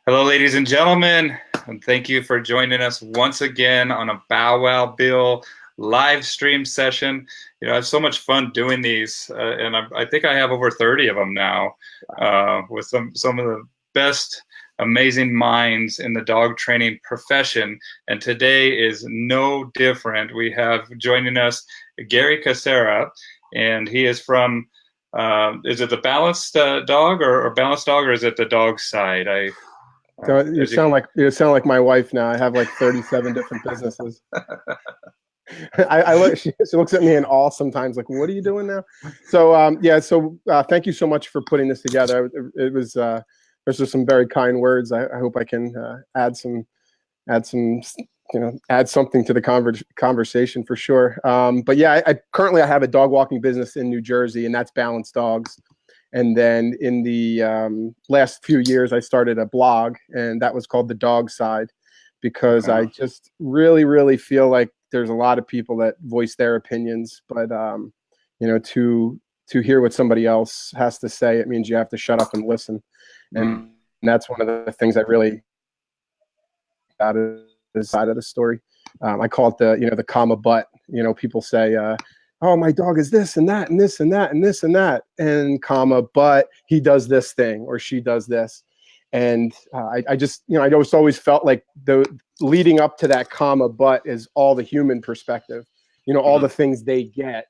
Hello, ladies and gentlemen, and thank you for joining us once again on a Bow Wow Bill live stream session. I have so much fun doing these, and I think I have over 30 of them now, with some of the best, amazing minds in the dog training profession. And today is no different. We have joining us Gary Cassera, and he is from. Is it the balanced dog or balanced dog, or is it the dog side? So you sound like my wife now. I have like 37 different businesses. I look. She looks at me in awe sometimes, like, "What are you doing now?" So thank you so much for putting this together. It was there's just some very kind words. I hope I can add something to the conversation for sure. But yeah, I currently have a dog walking business in New Jersey, and that's Balanced Dogs. And then in the last few years, I started a blog, and that was called The Dog Side, because I just really, really feel like there's a lot of people that voice their opinions, but to hear what somebody else has to say, it means you have to shut up and listen. And that's one of the things I really out of the side of the story. I call it the comma but. People say, oh, my dog is this and that and this and that and this and that, and comma, but he does this thing or she does this. And I just, I just always felt like the leading up to that comma, but is all the human perspective, all the things they get,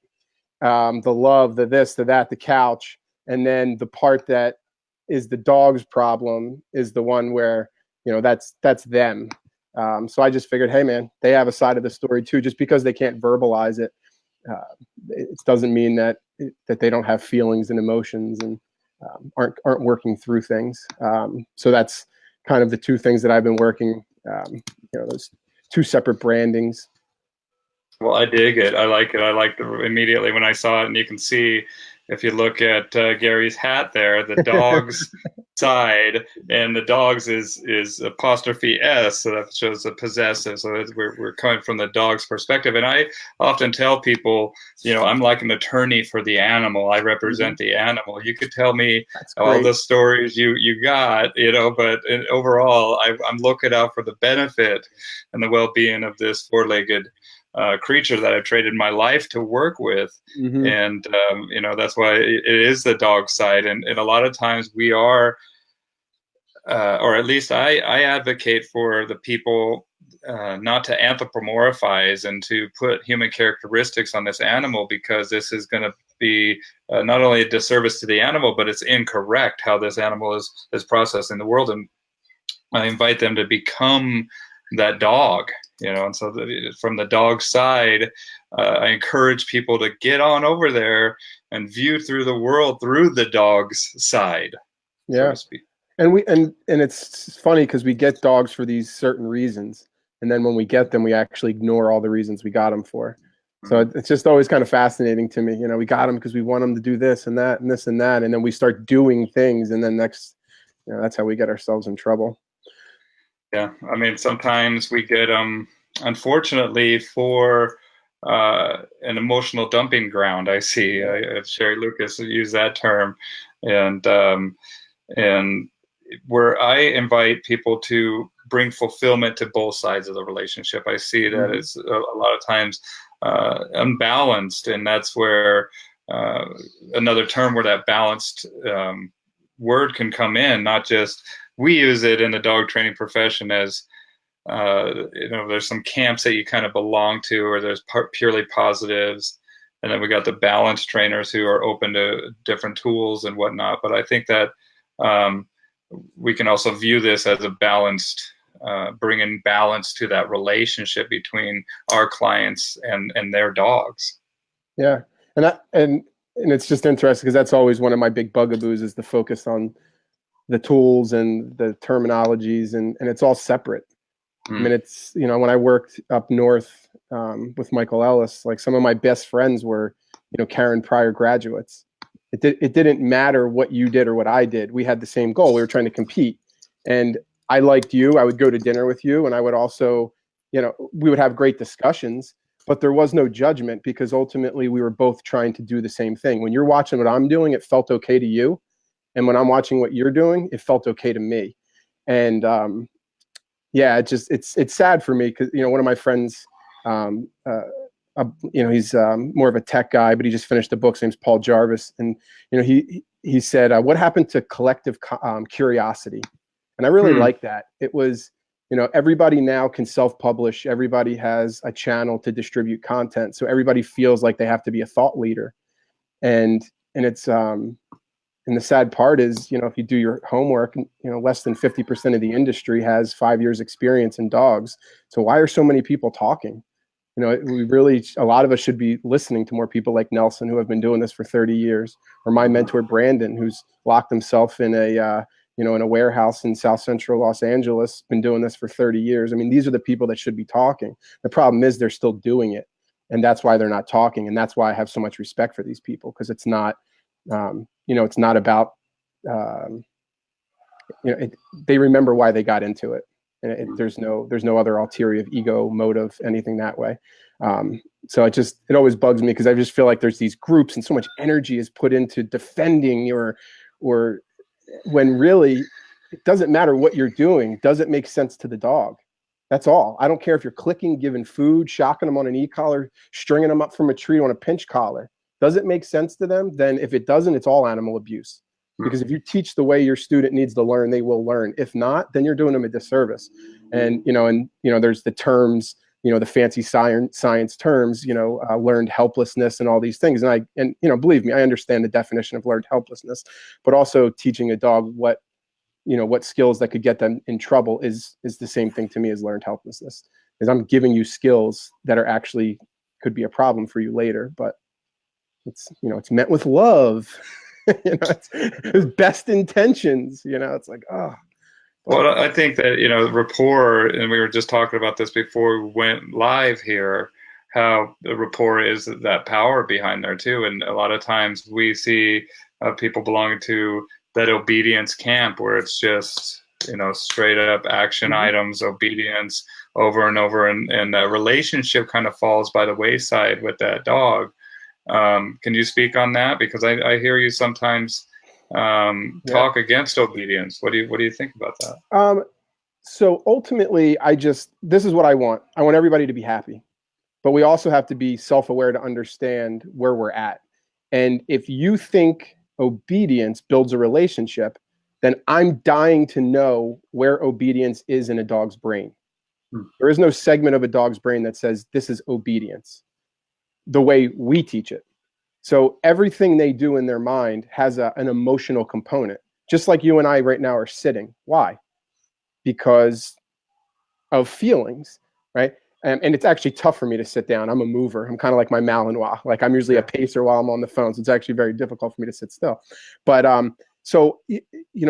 the love, the this, the that, the couch. And then the part that is the dog's problem is the one where, that's them. So I just figured, hey, man, they have a side of the story too. Just because they can't verbalize it, it doesn't mean that they don't have feelings and emotions and aren't working through things. So that's kind of the two things that I've been working. Those two separate brandings. Well, I dig it. I like it. I liked it immediately when I saw it, and you can see if you look at Gary's hat there, the dog's side, and the dogs is apostrophe S, so that shows the possessive. So we're coming from the dog's perspective. And I often tell people, I'm like an attorney for the animal. I represent the animal. You could tell me all the stories you got, but overall, I'm looking out for the benefit and the well-being of this four-legged creature that I've traded my life to work with. And that's why it is the dog side. And a lot of times we are, or at least I advocate for the people not to anthropomorphize and to put human characteristics on this animal, because this is going to be not only a disservice to the animal, but it's incorrect how this animal is processing the world. And I invite them to become that dog. And so from the dog side, I encourage people to get on over there and view through the world through the dog's side. Yeah. So and it's funny because we get dogs for these certain reasons. And then when we get them, we actually ignore all the reasons we got them for. So it's just always kind of fascinating to me. We got them because we want them to do this and that and this and that. And then we start doing things. And then that's how we get ourselves in trouble. Yeah, I mean, sometimes we get unfortunately, for an emotional dumping ground. I see Sherry Lucas use that term, and where I invite people to bring fulfillment to both sides of the relationship. I see that it's a lot of times unbalanced, and that's where another term where that balanced word can come in. Not just, we use it in the dog training profession as there's some camps that you kind of belong to, or there's purely positives, and then we got the balanced trainers who are open to different tools and whatnot. But I think that we can also view this as a balanced, bringing balance to that relationship between our clients and their dogs. Yeah, and it's just interesting because that's always one of my big bugaboos, is the focus on the tools and the terminologies, and it's all separate. I mean, it's, when I worked up north with Michael Ellis, like some of my best friends were, Karen Pryor graduates. It didn't matter what you did or what I did. We had the same goal. We were trying to compete. And I liked you. I would go to dinner with you. And I would also, we would have great discussions, but there was no judgment, because ultimately we were both trying to do the same thing. When you're watching what I'm doing, it felt okay to you. And when I'm watching what you're doing, it felt okay to me. And yeah, it's sad for me because, one of my friends, he's more of a tech guy, but he just finished a book. His name's Paul Jarvis, and he said, "What happened to collective curiosity?" And I really like that. It was, everybody now can self-publish. Everybody has a channel to distribute content, so everybody feels like they have to be a thought leader, and it's and the sad part is, if you do your homework, less than 50% of the industry has 5 years experience in dogs. So why are so many people talking? A lot of us should be listening to more people like Nelson, who have been doing this for 30 years, or my mentor, Brandon, who's locked himself in a warehouse in South Central Los Angeles, been doing this for 30 years. I mean, these are the people that should be talking. The problem is they're still doing it. And that's why they're not talking. And that's why I have so much respect for these people, because it's not, it's not about, they remember why they got into it. And there's no other ulterior ego motive, anything that way. So it always bugs me, because I just feel like there's these groups and so much energy is put into defending or when really it doesn't matter what you're doing. Does it make sense to the dog? That's all. I don't care if you're clicking, giving food, shocking them on an e-collar, stringing them up from a tree on a pinch collar. Does it make sense to them? Then if it doesn't, it's all animal abuse. Because if you teach the way your student needs to learn, they will learn. If not, then you're doing them a disservice. And there's the terms, the fancy science terms, learned helplessness and all these things. And believe me, I understand the definition of learned helplessness, but also teaching a dog what skills that could get them in trouble is the same thing to me as learned helplessness. Because I'm giving you skills that are actually could be a problem for you later, but it's meant with love. It's best intentions. It's like, oh. Well, I think that rapport, and we were just talking about this before we went live here, how the rapport is that power behind there too. And a lot of times we see people belonging to that obedience camp, where it's just straight up action items, obedience over and over, and that relationship kind of falls by the wayside with that dog. Can you speak on that? Because I hear you sometimes talk against obedience. What do you think about that? So ultimately, this is what I want. I want everybody to be happy, but we also have to be self-aware to understand where we're at. And if you think obedience builds a relationship, then I'm dying to know where obedience is in a dog's brain. There is no segment of a dog's brain that says this is obedience the way we teach it. So everything they do in their mind has an emotional component, just like you and I right now are sitting. Why? Because of feelings, right? And it's actually tough for me to sit down. I'm a mover. I'm kind of like my Malinois. Like I'm usually a pacer while I'm on the phone. So it's actually very difficult for me to sit still. But so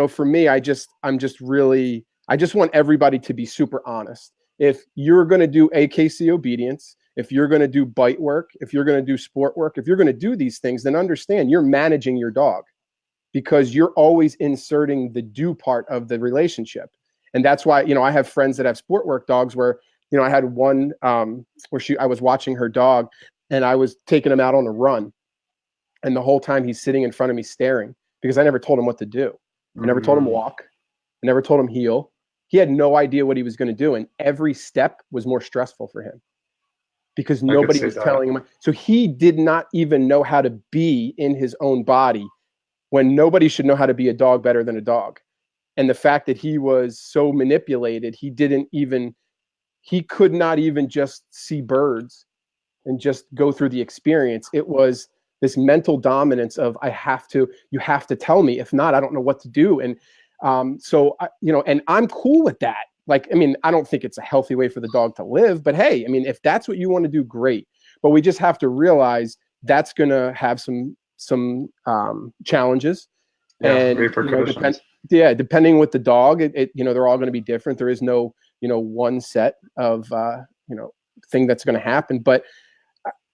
for me, I just want everybody to be super honest. If you're going to do AKC obedience, if you're going to do bite work, if you're going to do sport work, if you're going to do these things, then understand you're managing your dog, because you're always inserting the do part of the relationship. And that's why, I have friends that have sport work dogs where, I had one where I was watching her dog and I was taking him out on a run. And the whole time he's sitting in front of me staring, because I never told him what to do. I never told him walk. I never told him heel. He had no idea what he was going to do. And every step was more stressful for him because nobody was telling him. So he did not even know how to be in his own body, when nobody should know how to be a dog better than a dog. And the fact that he was so manipulated, he could not even just see birds and just go through the experience. It was this mental dominance of, you have to tell me. If not, I don't know what to do. And and I'm cool with that. Like, I don't think it's a healthy way for the dog to live, but hey, if that's what you want to do, great. But we just have to realize that's going to have some challenges. And repercussions. Depending with the dog, they're all going to be different. There is no, one set of, thing that's going to happen. But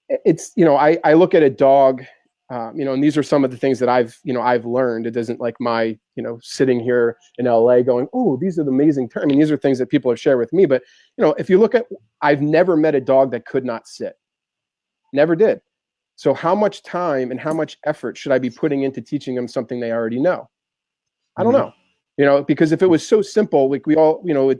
it's, I look at a dog, and these are some of the things that I've learned. It isn't like my, sitting here in LA going, oh, these are the amazing terms. These are things that people have shared with me. But, if you look at, I've never met a dog that could not sit. Never did. So how much time and how much effort should I be putting into teaching them something they already know? I don't know. You know, because if it was so simple, like we all, you know,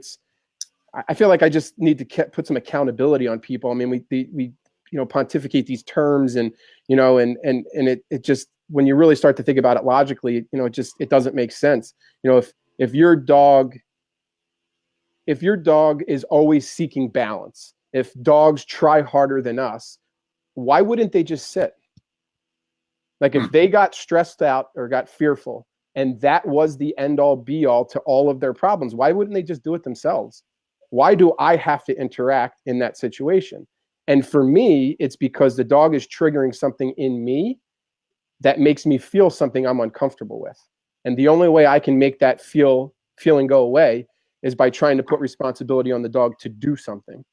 I feel like I just need to put some accountability on people. I mean, we you know, pontificate these terms, and you know, and it just, when you really start to think about it logically, you know, it doesn't make sense. You know, if your dog is always seeking balance, if dogs try harder than us, why wouldn't they just sit? Like if they got stressed out or got fearful, and that was the end all be all to all of their problems, why wouldn't they just do it themselves? Why do I have to interact in that situation? And for me, it's because the dog is triggering something in me that makes me feel something I'm uncomfortable with. And the only way I can make that feeling go away is by trying to put responsibility on the dog to do something,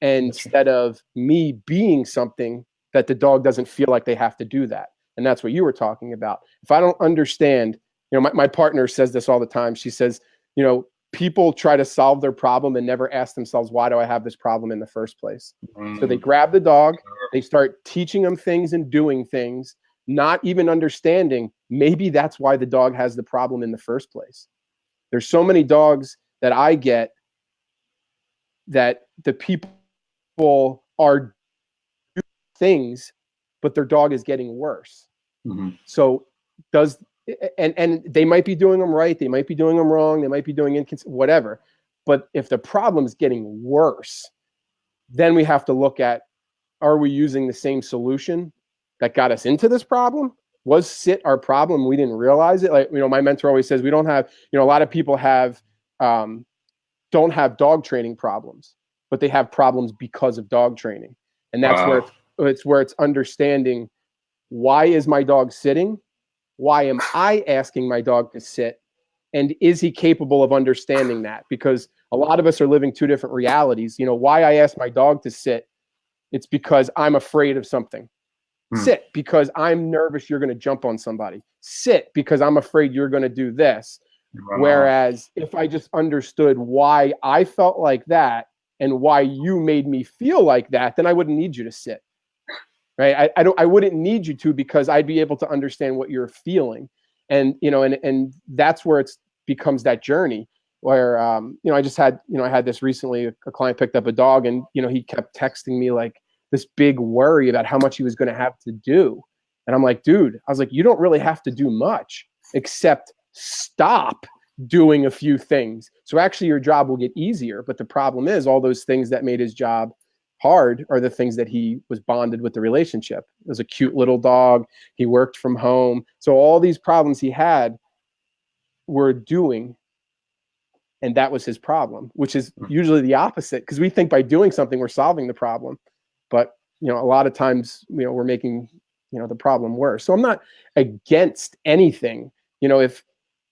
instead of me being something that the dog doesn't feel like they have to do that. And that's what you were talking about. If I don't understand, you know, my partner says this all the time. She says, you know, people try to solve their problem and never ask themselves, why do I have this problem in the first place? So they grab the dog, they start teaching them things and doing things, not even understanding maybe that's why the dog has the problem in the first place. There's so many dogs that I get that the people are doing things, but their dog is getting worse. Mm-hmm. So and they might be doing them right, they might be doing them wrong, they might be doing whatever. But if the problem is getting worse, then we have to look at, are we using the same solution that got us into this problem? Was sit our problem? We didn't realize it. Like, you know, my mentor always says, we don't have, you know, a lot of people have, don't have dog training problems, but they have problems because of dog training. And that's where it's understanding, why is my dog sitting? Why am I asking my dog to sit? And is he capable of understanding that? Because a lot of us are living two different realities. You know, why I ask my dog to sit, it's because I'm afraid of something. Sit because I'm nervous you're going to jump on somebody. Sit because I'm afraid you're going to do this. Whereas if I just understood why I felt like that and why you made me feel like that, then I wouldn't need you to sit. Right? I wouldn't need you to, because I'd be able to understand what you're feeling. And, you know, and that's where it becomes that journey where, you know, I had this recently. A client picked up a dog, and, you know, he kept texting me like this big worry about how much he was going to have to do. And I'm like, dude, I was like, you don't really have to do much except stop doing a few things. So actually your job will get easier. But the problem is, all those things that made his job hard are the things that he was bonded with the relationship. It was a cute little dog. He worked from home. So all these problems he had were doing, and that was his problem, which is usually the opposite, because we think by doing something we're solving the problem. But, you know, a lot of times, you know, we're making, you know, the problem worse. So I'm not against anything, you know, if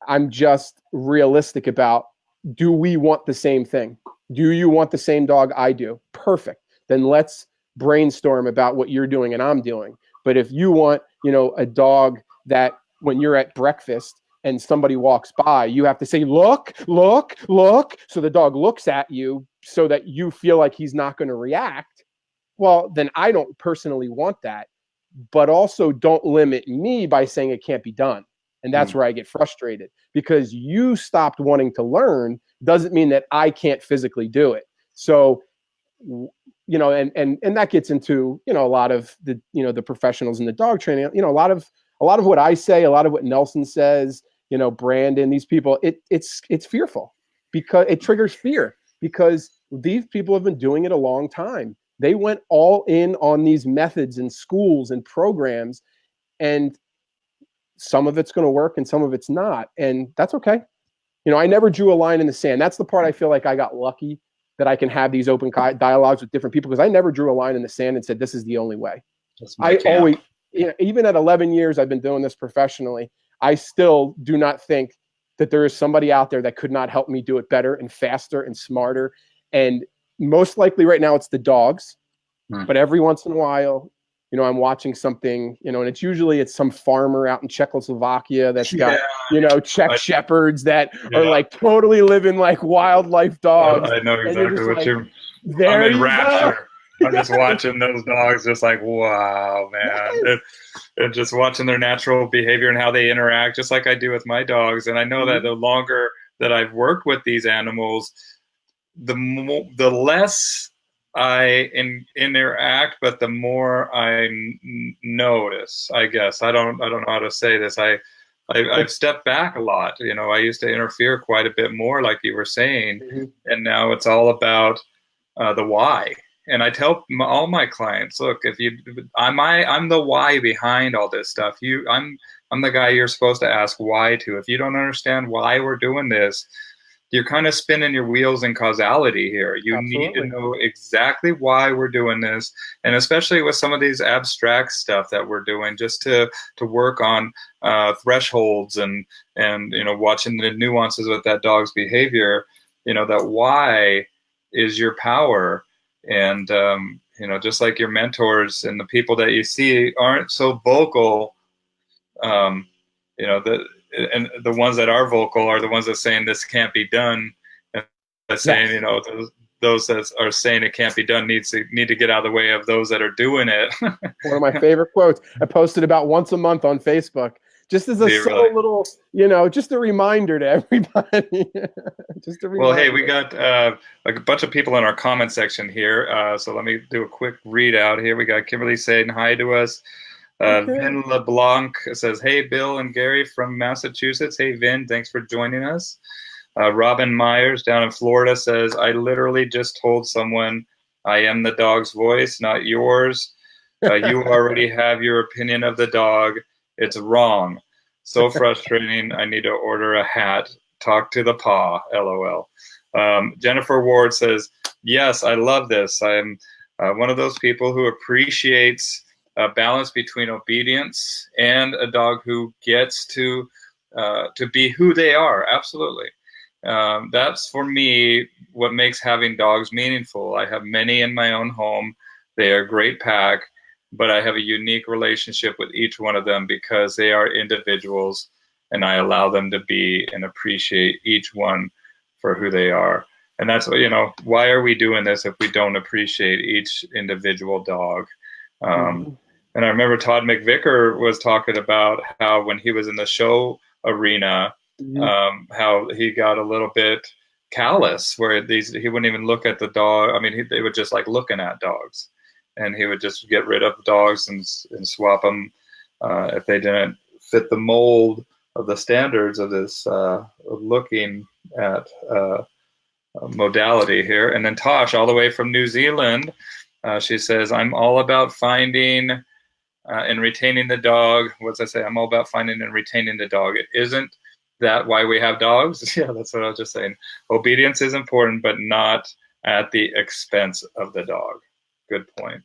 I'm just realistic about, do we want the same thing? Do you want the same dog I do? Perfect. Then let's brainstorm about what you're doing and I'm doing. But if you want, you know, a dog that when you're at breakfast and somebody walks by, you have to say, look, look, look. So the dog looks at you so that you feel like he's not going to react. Well, then I don't personally want that. But also don't limit me by saying it can't be done. And that's where I get frustrated, because you stopped wanting to learn doesn't mean that I can't physically do it. So, you know, and that gets into, you know, a lot of the, you know, the professionals in the dog training, you know, a lot of what I say, a lot of what Nelson says, you know, Brandon, these people, it's fearful, because it triggers fear, because these people have been doing it a long time. They went all in on these methods and schools and programs, and some of it's going to work and some of it's not. And that's okay. You know, I never drew a line in the sand. That's the part I feel like I got lucky, that I can have these open dialogues with different people, because I never drew a line in the sand and said, this is the only way. I always, you know, even at 11 years, I've been doing this professionally, I still do not think that there is somebody out there that could not help me do it better and faster and smarter. And most likely right now it's the dogs, but every once in a while, you know, I'm watching something, you know, and it's some farmer out in Czechoslovakia that's got, you know, Czech shepherds that are like totally living like wildlife dogs. I know exactly what like, you're. There I'm in you rapture. I'm just watching those dogs, just like, wow, man. And just watching their natural behavior and how they interact, just like I do with my dogs. And I know that the longer that I've worked with these animals, the less I interact, but the more I notice. I guess I don't know how to say this. I've stepped back a lot. You know, I used to interfere quite a bit more, like you were saying, and now it's all about the why. And I tell all my clients, look, if you, I'm the why behind all this stuff. I'm the guy you're supposed to ask why to. If you don't understand why we're doing this, you're kind of spinning your wheels in causality here. You need to know exactly why we're doing this, and especially with some of these abstract stuff that we're doing, just to work on thresholds and you know, watching the nuances with that dog's behavior. You know, that why is your power, and you know, just like your mentors and the people that you see aren't so vocal. You know, and the ones that are vocal are the ones that are saying this can't be done, and saying, you know, those that are saying it can't be done need to get out of the way of those that are doing it. One of my favorite quotes. I posted about once a month on Facebook, just as a subtle little, you know, just a reminder to everybody. Just a reminder. Well, hey, we got a bunch of people in our comment section here, so let me do a quick readout here. We got Kimberly saying hi to us. Vin LeBlanc says, hey, Bill and Gary from Massachusetts. Hey, Vin, thanks for joining us. Robin Myers down in Florida says, I literally just told someone I am the dog's voice, not yours. You already have your opinion of the dog. It's wrong. So frustrating. I need to order a hat. Talk to the paw. LOL. Jennifer Ward says, yes, I love this. I'm one of those people who appreciates a balance between obedience and a dog who gets to be who they are. Absolutely. That's, for me, what makes having dogs meaningful. I have many in my own home. They are a great pack, but I have a unique relationship with each one of them because they are individuals, and I allow them to be and appreciate each one for who they are. And that's, you know, why are we doing this if we don't appreciate each individual dog? And I remember Todd McVicker was talking about how when he was in the show arena, how he got a little bit callous, where he wouldn't even look at the dog. I mean, they were just like looking at dogs, and he would just get rid of dogs and swap them if they didn't fit the mold of the standards of this of looking at modality here. And then Tosh, all the way from New Zealand, she says, I'm all about finding and retaining the dog. What's I say? I'm all about finding and retaining the dog. It isn't that why we have dogs? Yeah, that's what I was just saying. Obedience is important, but not at the expense of the dog. Good point.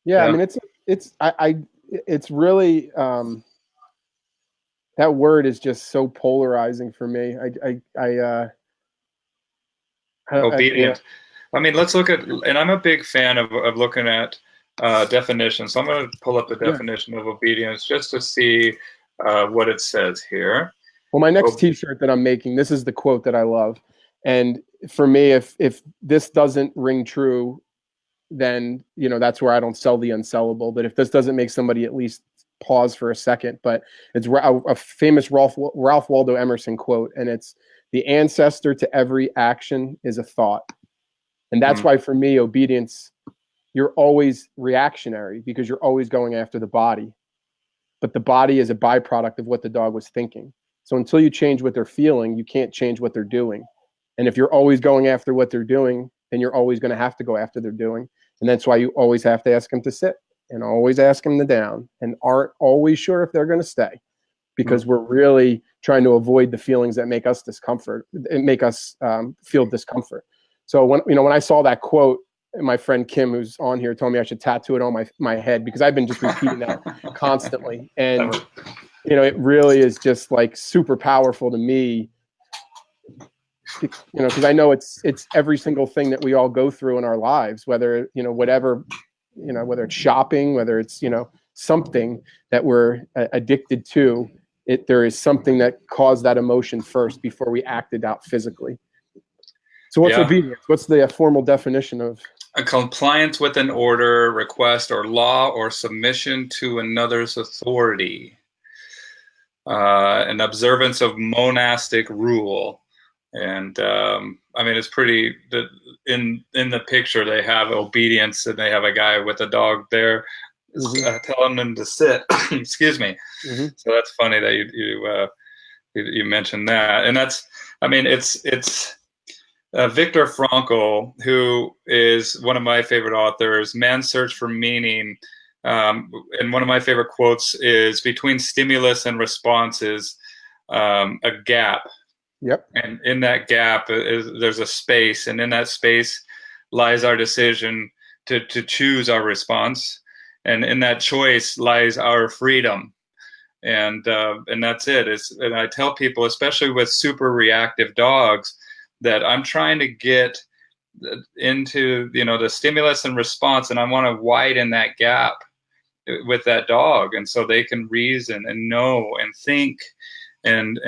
Yeah, I mean, it's really that word is just so polarizing for me. Obedient. I mean, let's look at, and I'm a big fan of looking at definitions. So I'm going to pull up the definition of obedience just to see what it says here. Well, my next T-shirt that I'm making, this is the quote that I love. And for me, if this doesn't ring true, then, you know, that's where I don't sell the unsellable. But if this doesn't make somebody at least pause for a second, but it's a famous Ralph Waldo Emerson quote, and it's, the ancestor to every action is a thought. And that's why, for me, obedience, you're always reactionary because you're always going after the body. But the body is a byproduct of what the dog was thinking. So until you change what they're feeling, you can't change what they're doing. And if you're always going after what they're doing, then you're always going to have to go after they're doing. And that's why you always have to ask them to sit and always ask them to down and aren't always sure if they're going to stay, because we're really trying to avoid the feelings that make us feel discomfort. So when I saw that quote, my friend Kim, who's on here, told me I should tattoo it on my head, because I've been just repeating that constantly. And, you know, it really is just like super powerful to me, you know, because I know it's every single thing that we all go through in our lives, whether, you know, whatever, you know, whether it's shopping, whether it's, you know, something that we're addicted to, there is something that caused that emotion first before we acted out physically. So what's obedience? What's the formal definition of? A compliance with an order, request, or law, or submission to another's authority. An observance of monastic rule. And I mean, it's pretty. In the picture, they have obedience, and they have a guy with a dog there, telling them to sit. Excuse me. So that's funny that you mentioned that, and that's. I mean, it's Viktor Frankl, who is one of my favorite authors. Man's Search for Meaning. And one of my favorite quotes is, between stimulus and response is a gap. Yep. And in that gap there's a space, and in that space lies our decision to choose our response. And in that choice lies our freedom. And that's it. And I tell people, especially with super reactive dogs, that I'm trying to get into, the stimulus and response, and I want to widen that gap with that dog, and so they can reason and know and think and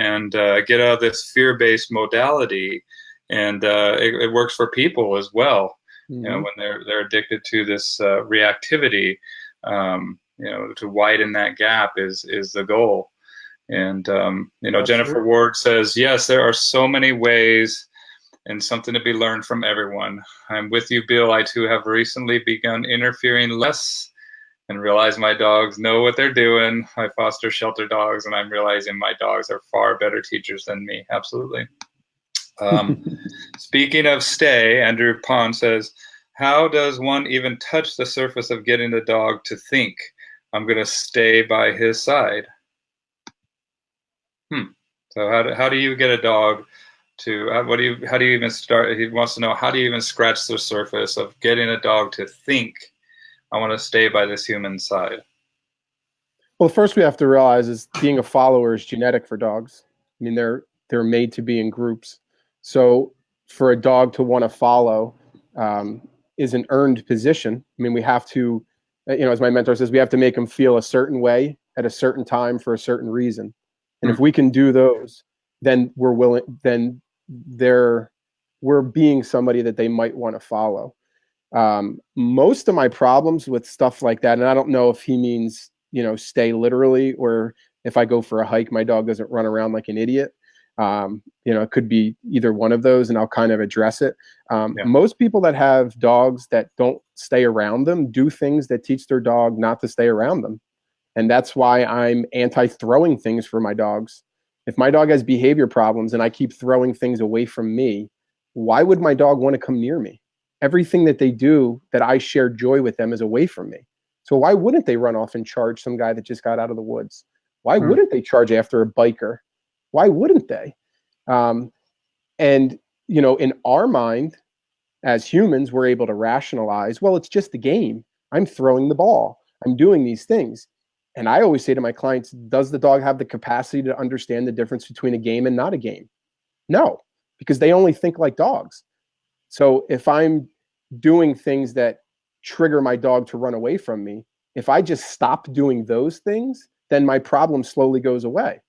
get out of this fear-based modality. And it works for people as well. When they're addicted to this reactivity, to widen that gap is the goal. And Jennifer Ward says, yes, there are so many ways and something to be learned from everyone. I'm with you, Bill. I too have recently begun interfering less and realize my dogs know what they're doing. I foster shelter dogs, and I'm realizing my dogs are far better teachers than me. Absolutely. Speaking of stay, Andrew Pond says, how does one even touch the surface of getting the dog to think, I'm going to stay by his side? So how do you get a dog to, how do you even start? He wants to know, how do you even scratch the surface of getting a dog to think, I want to stay by this human side? Well, first we have to realize is being a follower is genetic for dogs. I mean, they're made to be in groups. So for a dog to want to follow is an earned position. I mean, we have to, as my mentor says, we have to make them feel a certain way at a certain time for a certain reason. And if we can do those, then we're willing, then we're being somebody that they might want to follow. Most of my problems with stuff like that, and I don't know if he means, stay literally, or if I go for a hike, my dog doesn't run around like an idiot. It could be either one of those, and I'll kind of address it. Most people that have dogs that don't stay around them do things that teach their dog not to stay around them. And that's why I'm anti-throwing things for my dogs. If my dog has behavior problems and I keep throwing things away from me, why would my dog want to come near me? Everything that they do that I share joy with them is away from me. So why wouldn't they run off and charge some guy that just got out of the woods? Why wouldn't they charge after a biker? Why wouldn't they? And, in our mind, as humans, we're able to rationalize, well, it's just a game. I'm throwing the ball. I'm doing these things. And I always say to my clients, does the dog have the capacity to understand the difference between a game and not a game? No, because they only think like dogs. So if I'm doing things that trigger my dog to run away from me, if I just stop doing those things, then my problem slowly goes away.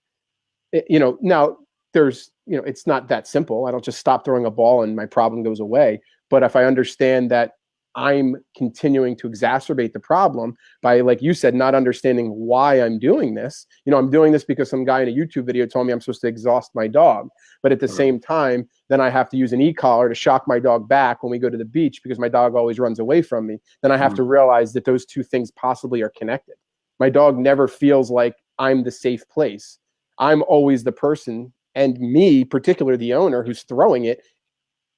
Now there's, it's not that simple. I don't just stop throwing a ball and my problem goes away. But if I understand that I'm continuing to exacerbate the problem by, like you said, not understanding why I'm doing this. I'm doing this because some guy in a YouTube video told me I'm supposed to exhaust my dog. But at the same time, then I have to use an e-collar to shock my dog back when we go to the beach because my dog always runs away from me. Then I have to realize that those two things possibly are connected. My dog never feels like I'm the safe place. I'm always the person, and me, particularly the owner who's throwing it,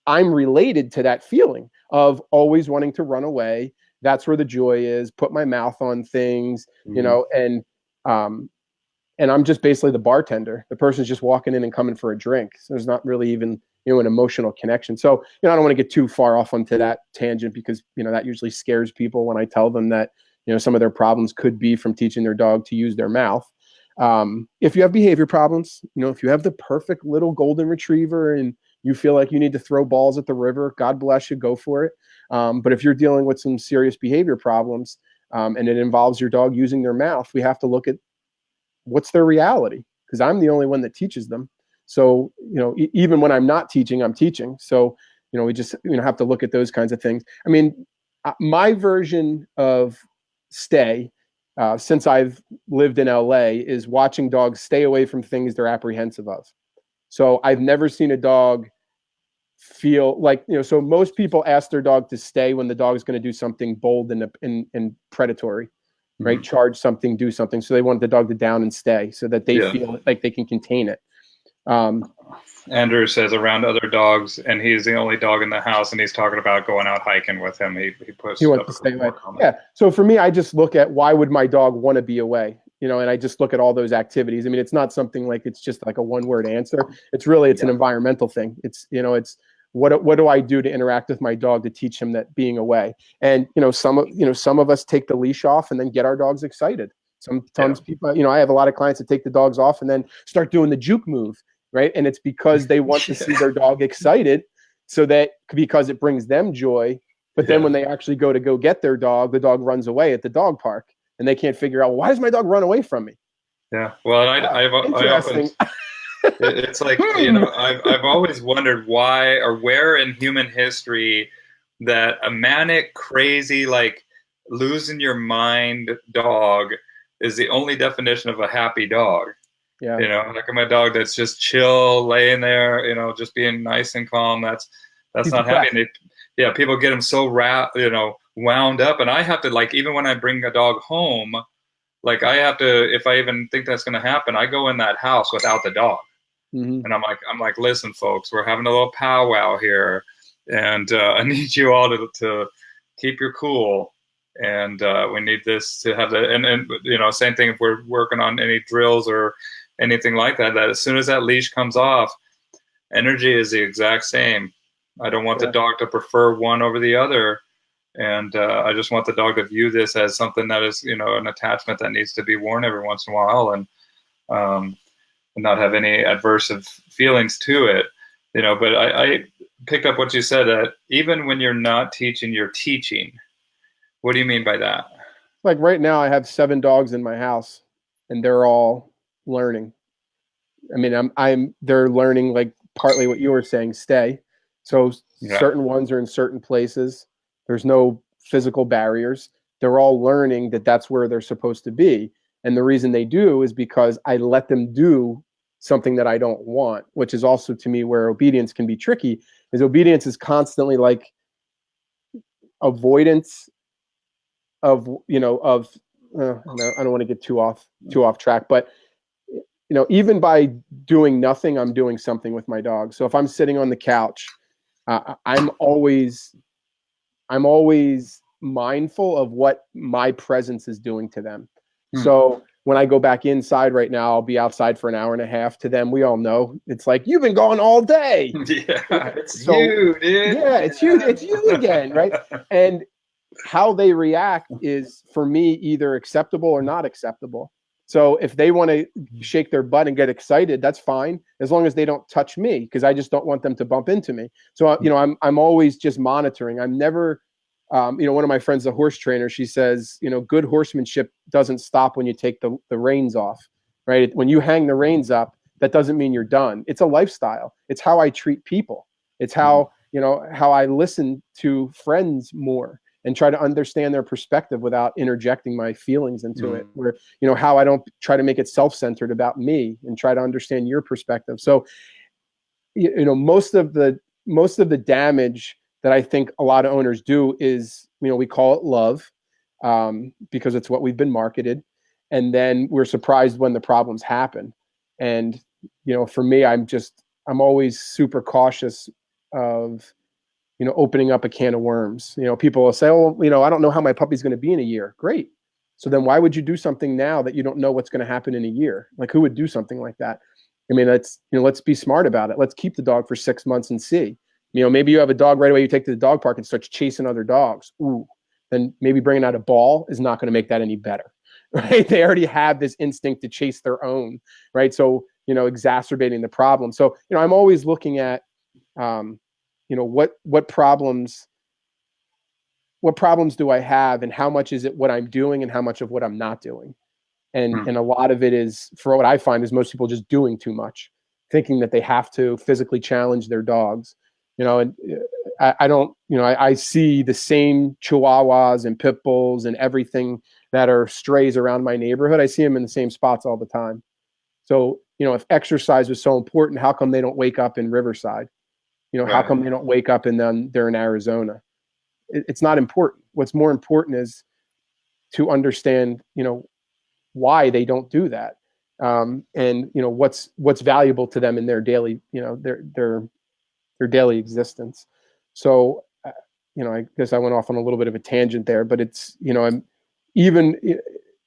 I'm related to that feeling of always wanting to run away. That's where the joy is. Put my mouth on things, and I'm just basically the bartender. The person's just walking in and coming for a drink. So there's not really even, an emotional connection. So, I don't want to get too far off onto that tangent because, that usually scares people when I tell them that, some of their problems could be from teaching their dog to use their mouth. If you have behavior problems, if you have the perfect little golden retriever and you feel like you need to throw balls at the river, God bless you, go for it. But if you're dealing with some serious behavior problems and it involves your dog using their mouth, we have to look at what's their reality, because I'm the only one that teaches them. So, even when I'm not teaching, I'm teaching. So We just, have to look at those kinds of things. I mean, my version of stay, since I've lived in LA, is watching dogs stay away from things they're apprehensive of. So I've never seen a dog feel like, so most people ask their dog to stay when the dog is going to do something bold and predatory, right? Mm-hmm. Charge something, do something. So they want the dog to down and stay so that they feel like they can contain it. Andrew says around other dogs, and he's the only dog in the house, and he's talking about going out hiking with him. He wants to stay away. Yeah. So for me, I just look at why would my dog want to be away, and I just look at all those activities. I mean, it's not something like it's just like a one-word answer. It's really an environmental thing. It's it's what do I do to interact with my dog to teach him that being away? And some of us take the leash off and then get our dogs excited. Sometimes people, I have a lot of clients that take the dogs off and then start doing the juke move. Right. And it's because they want to see their dog excited, because it brings them joy. But then when they actually go get their dog, the dog runs away at the dog park and they can't figure out, well, why does my dog run away from me? Yeah. Well, I often, it's like, I've always wondered why or where in human history that a manic, crazy, like losing your mind dog is the only definition of a happy dog. Yeah. Like my dog that's just chill, laying there, just being nice and calm. That's not happy. And people get them so wound up. And I have to, like, even when I bring a dog home, like I have to, if I even think that's going to happen, I go in that house without the dog. Mm-hmm. And I'm like, listen, folks, we're having a little powwow here, and I need you all to keep your cool. And we need this to have that. And same thing if we're working on any drills or anything like that, that as soon as that leash comes off, energy is the exact same. I don't want the dog to prefer one over the other. And I just want the dog to view this as something that is, an attachment that needs to be worn every once in a while, and not have any adverse feelings to it. But I picked up what you said, that even when you're not teaching, you're teaching. What do you mean by that? Like right now, I have 7 dogs in my house, and they're all learning. I mean, they're learning, like partly what you were saying, stay. So certain ones are in certain places. There's no physical barriers. They're all learning that that's where they're supposed to be. And the reason they do is because I let them do something that I don't want, which is also to me where obedience can be tricky, is obedience is constantly like avoidance of, I don't want to get too off track, but even by doing nothing, I'm doing something with my dog. So if I'm sitting on the couch, I'm always mindful of what my presence is doing to them. So when I go back inside right now, I'll be outside for an hour and a half. To them, we all know it's like, you've been gone all day. Yeah, it's you, dude. Yeah, it's you again, right? And how they react is, for me, either acceptable or not acceptable. So if they want to shake their butt and get excited, that's fine, as long as they don't touch me, because I just don't want them to bump into me. So I'm always just monitoring. I'm never, one of my friends, a horse trainer, she says, good horsemanship doesn't stop when you take the reins off, right? When you hang the reins up, that doesn't mean you're done. It's a lifestyle. It's how I treat people. It's how I listen to friends more and try to understand their perspective without interjecting my feelings into it, where, how I don't try to make it self-centered about me and try to understand your perspective. So, most of the damage that I think a lot of owners do is, we call it love, because it's what we've been marketed. And then we're surprised when the problems happen. And, for me, I'm always super cautious of, opening up a can of worms. People will say, oh, I don't know how my puppy's going to be in a year. Great. So then why would you do something now that you don't know what's going to happen in a year? Like, who would do something like that? I mean, let's be smart about it. Let's keep the dog for 6 months and see. Maybe you have a dog right away, you take to the dog park and starts chasing other dogs. Ooh, then maybe bringing out a ball is not going to make that any better, right? They already have this instinct to chase their own, right? So, exacerbating the problem. So, I'm always looking at, what problems do I have, and how much is it what I'm doing and how much of what I'm not doing? And a lot of it is, for what I find, is most people just doing too much, thinking that they have to physically challenge their dogs, and I don't, I see the same Chihuahuas and pit bulls and everything that are strays around my neighborhood. I see them in the same spots all the time. So, if exercise was so important, how come they don't wake up in Riverside? How come they don't wake up and then they're in Arizona? It's not important. What's more important is to understand, why they don't do that. And what's valuable to them in their daily, their daily existence. So, I guess I went off on a little bit of a tangent there, but it's, I'm even,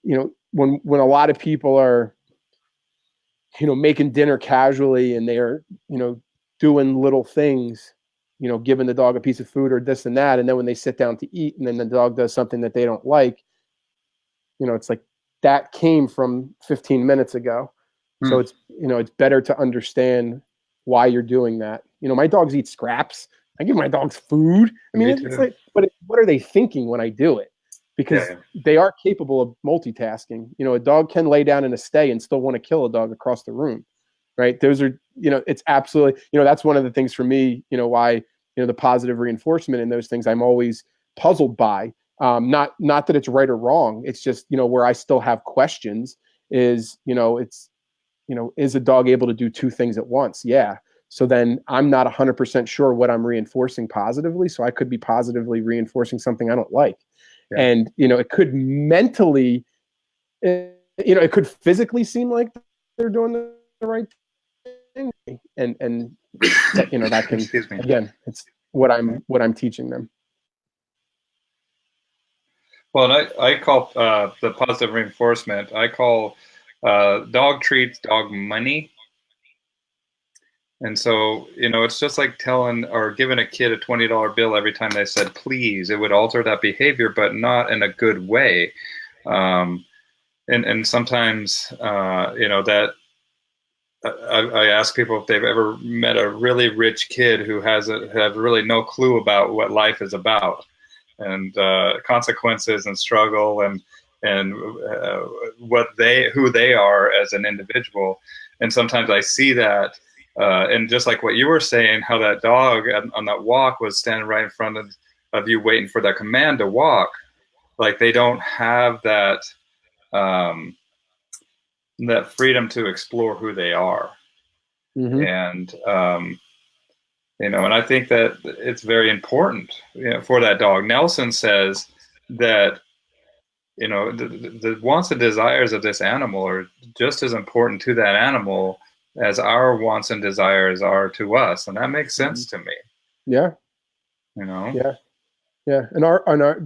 when a lot of people are, making dinner casually and they are, doing little things, giving the dog a piece of food or this and that. And then when they sit down to eat and then the dog does something that they don't like, it's like that came from 15 minutes ago. So it's, it's better to understand why you're doing that. My dogs eat scraps. I give my dogs food. I mean, it's like, but what are they thinking when I do it? Because they are capable of multitasking. A dog can lay down in a stay and still want to kill a dog across the room, right? Those are, it's absolutely, that's one of the things for me, why, the positive reinforcement and those things I'm always puzzled by. Not that it's right or wrong. It's just, where I still have questions is, it's, is a dog able to do two things at once? Yeah. So then I'm not 100% sure what I'm reinforcing positively. So I could be positively reinforcing something I don't like. Yeah. And, it could mentally, it could physically seem like they're doing the right thing. And that, that can, again, it's what I'm teaching them. Well, I call the positive reinforcement, I call dog treats dog money. And so, it's just like telling or giving a kid a $20 bill every time they said please. It would alter that behavior, but not in a good way. And sometimes, that I ask people if they've ever met a really rich kid who have really no clue about what life is about, and consequences and struggle and who they are as an individual. And sometimes I see that. And just like what you were saying, how that dog on that walk was standing right in front of you waiting for that command to walk, like they don't have that that freedom to explore who they are. And and I think that it's very important for that dog. Nelson says that the wants and desires of this animal are just as important to that animal as our wants and desires are to us, and that makes sense to me. Yeah. Yeah. And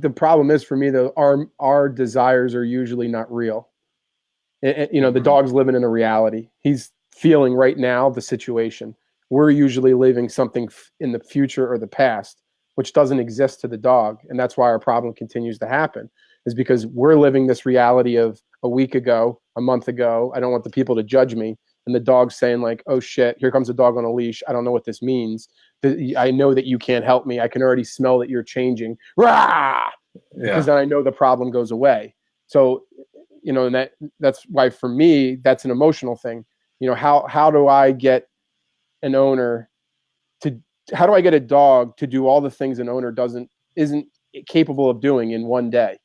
the problem is for me though, our desires are usually not real. The dog's living in a reality. He's feeling right now the situation. We're usually living something in the future or the past, which doesn't exist to the dog, and that's why our problem continues to happen. Is because we're living this reality of a week ago, a month ago. I don't want the people to judge me. And the dog's saying like, oh shit, here comes a dog on a leash. I don't know what this means. I know that you can't help me. I can already smell that you're changing. Rah! Because then I know the problem goes away. So, and that's why for me, that's an emotional thing. How do I get an owner how do I get a dog to do all the things an owner isn't capable of doing in one day?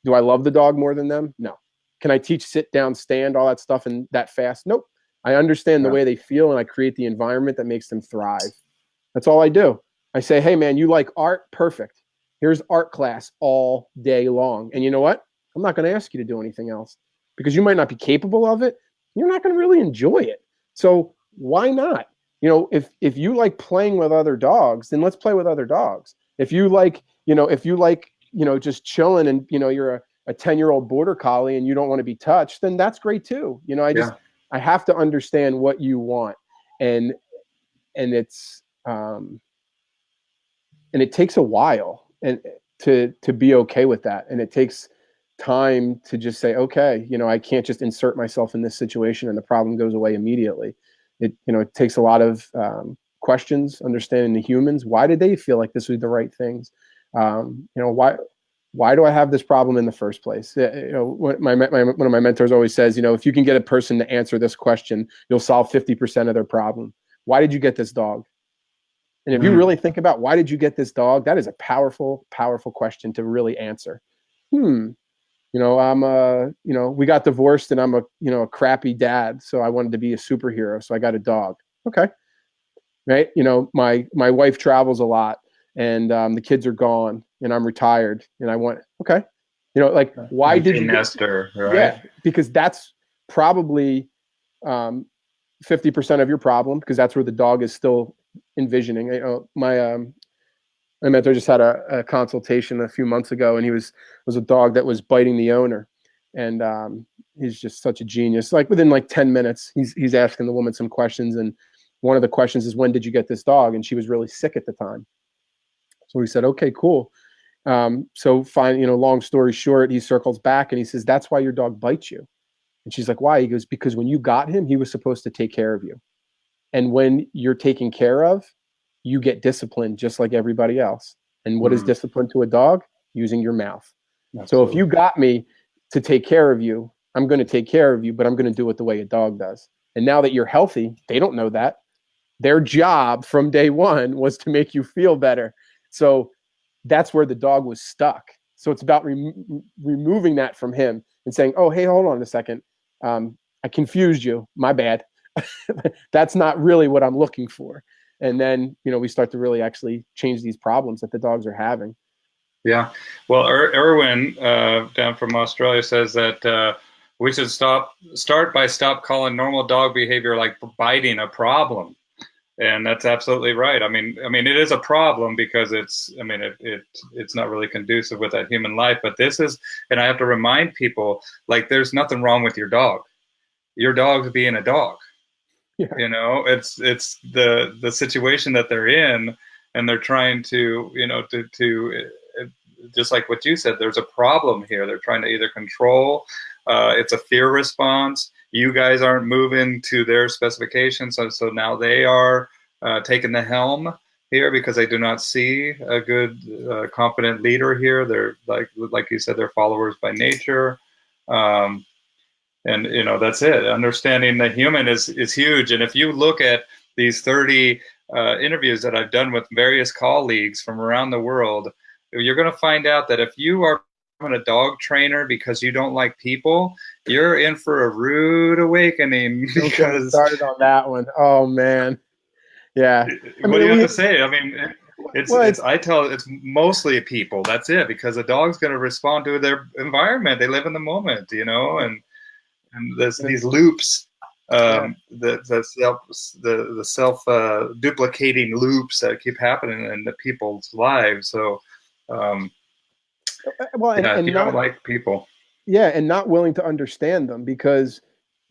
Do I love the dog more than them? No. Can I teach sit down, stand, all that stuff and that fast? Nope. I understand the way they feel and I create the environment that makes them thrive. That's all I do. I say, hey man, you like art? Perfect. Here's art class all day long. And you know what? I'm not going to ask you to do anything else because you might not be capable of it. You're not going to really enjoy it. So why not? If you like playing with other dogs, then let's play with other dogs. If you like, just chilling and, you're a 10-year-old border collie and you don't want to be touched, then that's great too. I have to understand what you want. And it's, and it takes a while and to be okay with that. And it takes time to just say, okay, I can't just insert myself in this situation and the problem goes away immediately. It takes a lot of questions, understanding the humans. Why did they feel like this was the right things? Why do I have this problem in the first place? One of my mentors always says, if you can get a person to answer this question, you'll solve 50% of their problem. Why did you get this dog? And if you really think about why did you get this dog, that is a powerful, powerful question to really answer. I'm we got divorced and I'm a crappy dad. So I wanted to be a superhero. So I got a dog. Okay. Right. My wife travels a lot and the kids are gone and I'm retired and I want, okay. Like why did you nester, right? Yeah, because that's probably 50% of your problem because that's where the dog is still envisioning. My mentor just had a consultation a few months ago, and he was a dog that was biting the owner, and he's just such a genius. Like within like 10 minutes, he's asking the woman some questions, and one of the questions is, "When did you get this dog?" And she was really sick at the time. So we said, "Okay, cool." So fine, long story short, he circles back and he says, "That's why your dog bites you." And she's like, "Why?" He goes, "Because when you got him, he was supposed to take care of you, and when you're taken care of, you get disciplined just like everybody else. And what is discipline to a dog? Using your mouth." Absolutely. So if you got me to take care of you, I'm going to take care of you, but I'm going to do it the way a dog does. And now that you're healthy, they don't know that. Their job from day one was to make you feel better. So that's where the dog was stuck. So it's about removing that from him and saying, "Oh, hey, hold on a second. I confused you. My bad. That's not really what I'm looking for." And then, we start to really actually change these problems that the dogs are having. Yeah. Well, Erwin down from Australia says that we should start by calling normal dog behavior like biting a problem. And that's absolutely right. I mean, it is a problem because it's not really conducive with that human life. But and I have to remind people, like, there's nothing wrong with your dog. Your dog's being a dog. Yeah. It's the situation that they're in, and they're trying to, to just like what you said, there's a problem here. They're trying to either control. It's a fear response. You guys aren't moving to their specifications, so now they are taking the helm here because they do not see a good, competent leader here. They're like you said, they're followers by nature. And that's it. Understanding the human is huge. And if you look at these 30 interviews that I've done with various colleagues from around the world, you're going to find out that if you are a dog trainer because you don't like people, you're in for a rude awakening. Because started on that one. Oh man, yeah. What do you have to say? I mean, it's mostly people. That's it, because a dog's going to respond to their environment. They live in the moment, and there's these loops, the self duplicating loops that keep happening in the people's lives. So, if you don't like people, and not willing to understand them, because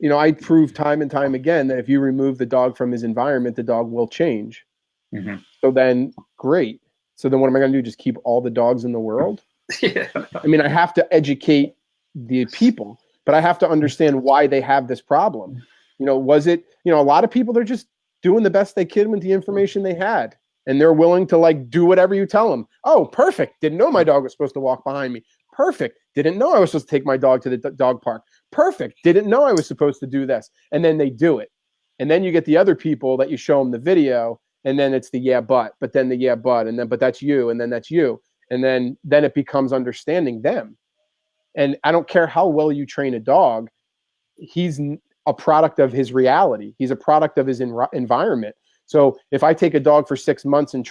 I prove time and time again that if you remove the dog from his environment, the dog will change. Mm-hmm. So then, great. So then, what am I going to do? Just keep all the dogs in the world? Yeah. I mean, I have to educate the people. But I have to understand why they have this problem. Was it, a lot of people, they're just doing the best they can with the information they had. And they're willing to do whatever you tell them. Oh, perfect. Didn't know my dog was supposed to walk behind me. Perfect. Didn't know I was supposed to take my dog to the dog park. Perfect. Didn't know I was supposed to do this. And then they do it. And then you get the other people that you show them the video. And then it's the but then the but, and then, but that's you. And then that's you. And then it becomes understanding them. And I don't care how well you train a dog, he's a product of his reality. He's a product of his environment. So if I take a dog for 6 months and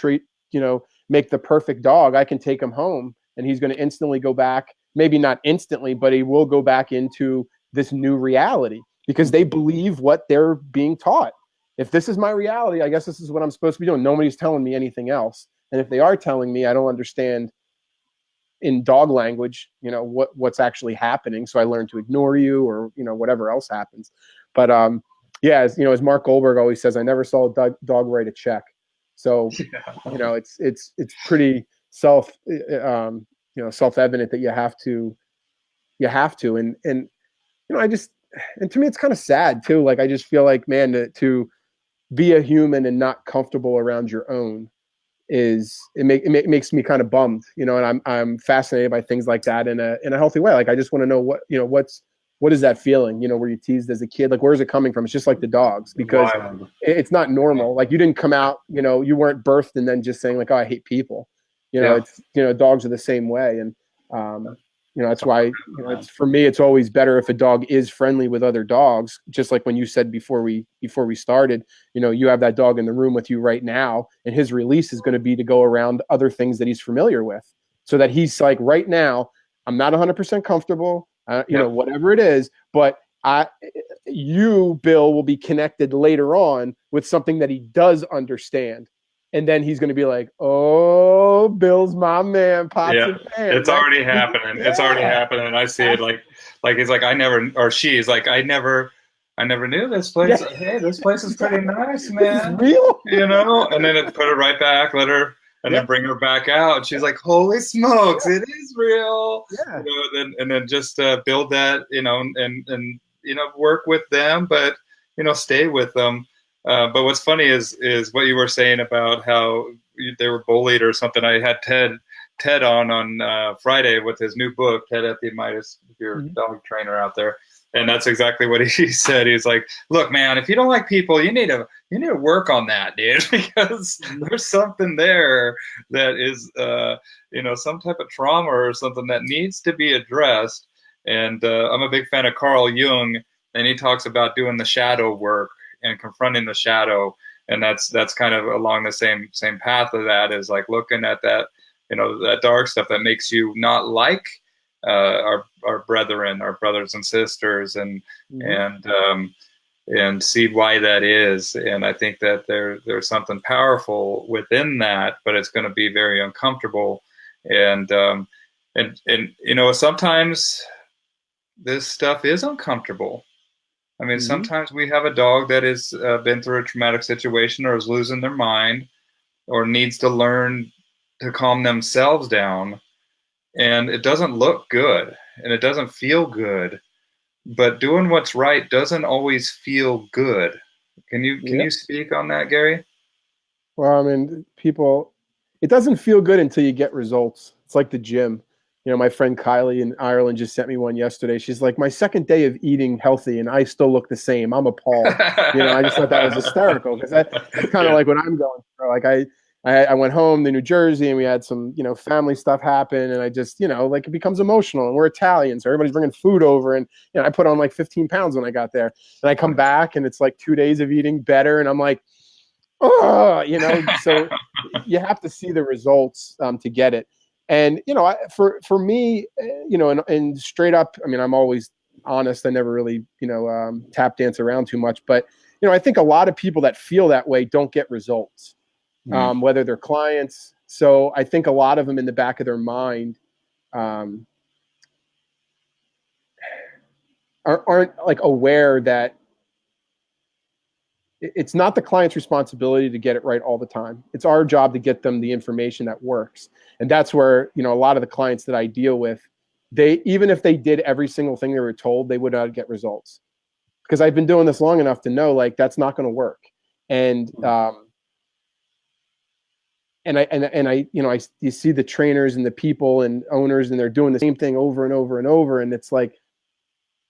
make the perfect dog, I can take him home and he's going to instantly go back, maybe not instantly, but he will go back into this new reality because they believe what they're being taught. If this is my reality, I guess this is what I'm supposed to be doing. Nobody's telling me anything else. And if they are telling me, I don't understand in dog language, what's actually happening. So I learned to ignore you or, whatever else happens. But as Mark Goldberg always says, I never saw a dog write a check. So, it's pretty self-evident that you have to, and to me, it's kind of sad too. Like, I just feel like, man, to be a human and not comfortable around your own it makes me kind of bummed, and I'm fascinated by things like that in a healthy way. Like, I just want to know what's what is that feeling? You know, were you teased as a kid? Like, where's it coming from? It's just like the dogs, because Wild. it's not normal. Like, you didn't come out, you know, you weren't birthed and then just saying like, oh, I hate people. You know, Yeah. it's, you know, dogs are the same way. And, you know, that's why, you know, it's, for me, it's always better if a dog is friendly with other dogs. Just like when you said before we started, you know, you have that dog in the room with you right now, and his release is going to be to go around other things that he's familiar with, so that he's like, right now, I'm not 100% comfortable, you know, whatever it is, but you, Bill, will be connected later on with something that he does understand. And then he's going to be like, oh, Bill's my man, pots Yeah, and pans. it's already happening. Yeah. It's already happening. I see it. Like he's like, I never, or she's like, I never knew this place. Yeah. Hey, this place is pretty nice, man. This is real. You know, and then it put her right back, let her, and then bring her back out. And she's like, holy smokes, it is real. Yeah. You know, and then just build that, you know, and you know, work with them, but you know, stay with them. But what's funny is what you were saying about how they were bullied or something. I had Ted on Friday with his new book, Ted at the Midas, your dog trainer out there, and that's exactly what he said. He's like, look, man, if you don't like people, you need to work on that, dude, because there's something there that is you know, some type of trauma or something that needs to be addressed. And I'm a big fan of Carl Jung, and he talks about doing the shadow work and confronting the shadow, and that's kind of along the same path of that, is like looking at that, you know, that dark stuff that makes you not like our brethren, our brothers and sisters, and and see why that is. And I think that there's something powerful within that, but it's going to be very uncomfortable. And you know, sometimes this stuff is uncomfortable. I mean, sometimes we have a dog that has been through a traumatic situation, or is losing their mind, or needs to learn to calm themselves down. And it doesn't look good, and it doesn't feel good. But doing what's right doesn't always feel good. Can you speak on that, Gary? Well, I mean, it doesn't feel good until you get results. It's like the gym. You know, my friend Kylie in Ireland just sent me one yesterday. She's like, my second day of eating healthy, and I still look the same. I'm appalled. You know, I just thought that was hysterical, because that's kind of like what I'm going through. Like I went home to New Jersey, and we had some, you know, family stuff happen, and I just, you know, like, it becomes emotional, and we're Italian, so everybody's bringing food over, and, you know, I put on like 15 pounds when I got there, and I come back, and it's like 2 days of eating better, and I'm like, oh, you know, so you have to see the results to get it. And, you know, for me, you know, and straight up, I mean, I'm always honest. I never really, you know, tap dance around too much. But, you know, I think a lot of people that feel that way don't get results, whether they're clients. So I think a lot of them in the back of their mind aren't like aware that it's not the client's responsibility to get it right all the time. It's our job to get them the information that works. And that's where, you know, a lot of the clients that I deal with, even if they did every single thing they were told, they would not get results. Because I've been doing this long enough to know, like, that's not going to work. And you know, you see the trainers and the people and owners, and they're doing the same thing over and over and over. And it's like,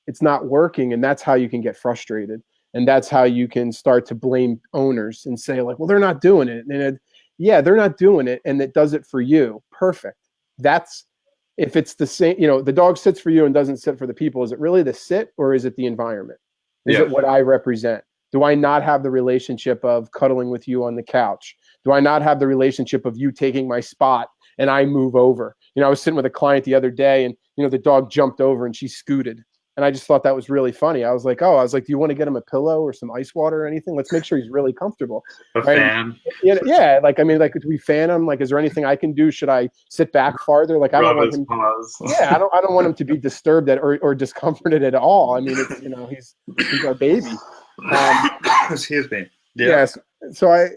it's not working. And that's how you can get frustrated. And that's how you can start to blame owners and say, like, well, they're not doing it. And yeah, they're not doing it. And it does it for you. Perfect. That's, if it's the same, you know, the dog sits for you and doesn't sit for the people. Is it really the sit, or is it the environment? Is it what I represent? Do I not have the relationship of cuddling with you on the couch? Do I not have the relationship of you taking my spot and I move over? You know, I was sitting with a client the other day, and, you know, the dog jumped over and she scooted. And I just thought that was really funny. I was like, do you want to get him a pillow or some ice water or anything? Let's make sure he's really comfortable. A fan. Yeah. Like, I mean, like, do we fan him? Like, is there anything I can do? Should I sit back farther? Like, I don't want him. Yeah, I don't want him to be disturbed or discomforted at all. I mean, it's, you know, he's our baby. Excuse me. Yeah. Yes. So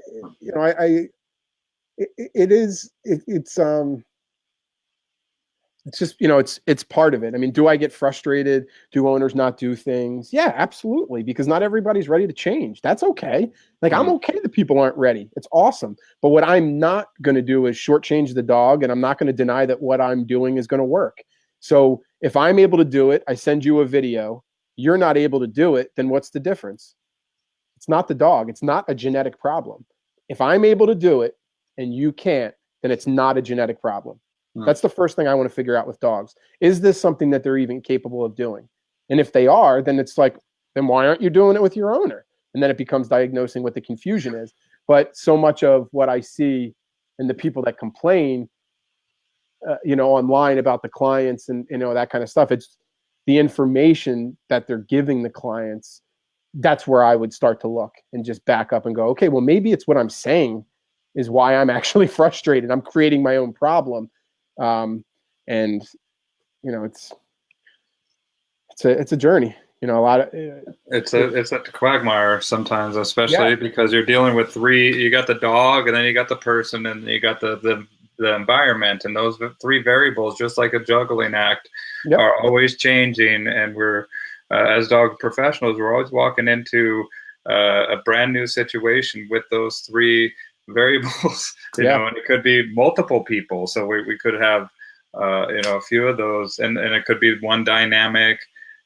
it's just, you know, it's part of it. I mean, do I get frustrated? Do owners not do things? Yeah, absolutely. Because not everybody's ready to change. That's okay. Like, I'm okay that people aren't ready. It's awesome. But what I'm not going to do is shortchange the dog, and I'm not going to deny that what I'm doing is going to work. So if I'm able to do it, I send you a video, you're not able to do it, then what's the difference? It's not the dog. It's not a genetic problem. If I'm able to do it and you can't, then it's not a genetic problem. That's the first thing I want to figure out with dogs. Is this something that they're even capable of doing? And if they are, then it's like, then why aren't you doing it with your owner? And then it becomes diagnosing what the confusion is. But so much of what I see and the people that complain, online about the clients and, that kind of stuff, it's the information that they're giving the clients. That's where I would start to look and just back up and go, okay, well, maybe it's what I'm saying is why I'm actually frustrated. I'm creating my own problem. And it's a journey, a lot of, it's a quagmire sometimes, especially because you're dealing with you got the dog and then you got the person and you got the environment, and those three variables, just like a juggling act, are always changing. And we're, as dog professionals, we're always walking into a brand new situation with those three variables, and it could be multiple people. So we could have, a few of those, and it could be one dynamic.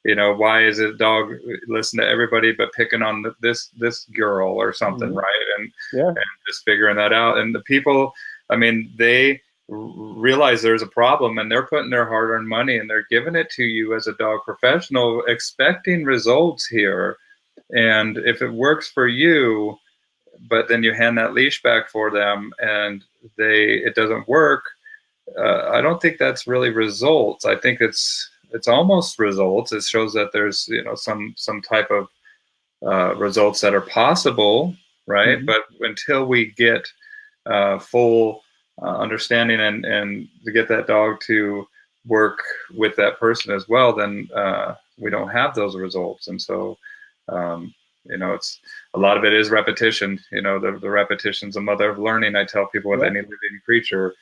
Why is a dog listen to everybody but picking on this girl or something, right? And just figuring that out. And the people, they realize there's a problem, and they're putting their hard-earned money and they're giving it to you as a dog professional, expecting results here. And if it works for you, but then you hand that leash back for them and it doesn't work, I don't think that's really results. I think it's almost results. It shows that there's some type of results that are possible, right? But until we get full understanding and to get that dog to work with that person as well, then we don't have those results. And so it's a lot of it is repetition. The repetition's the mother of learning. I tell people with any living creature.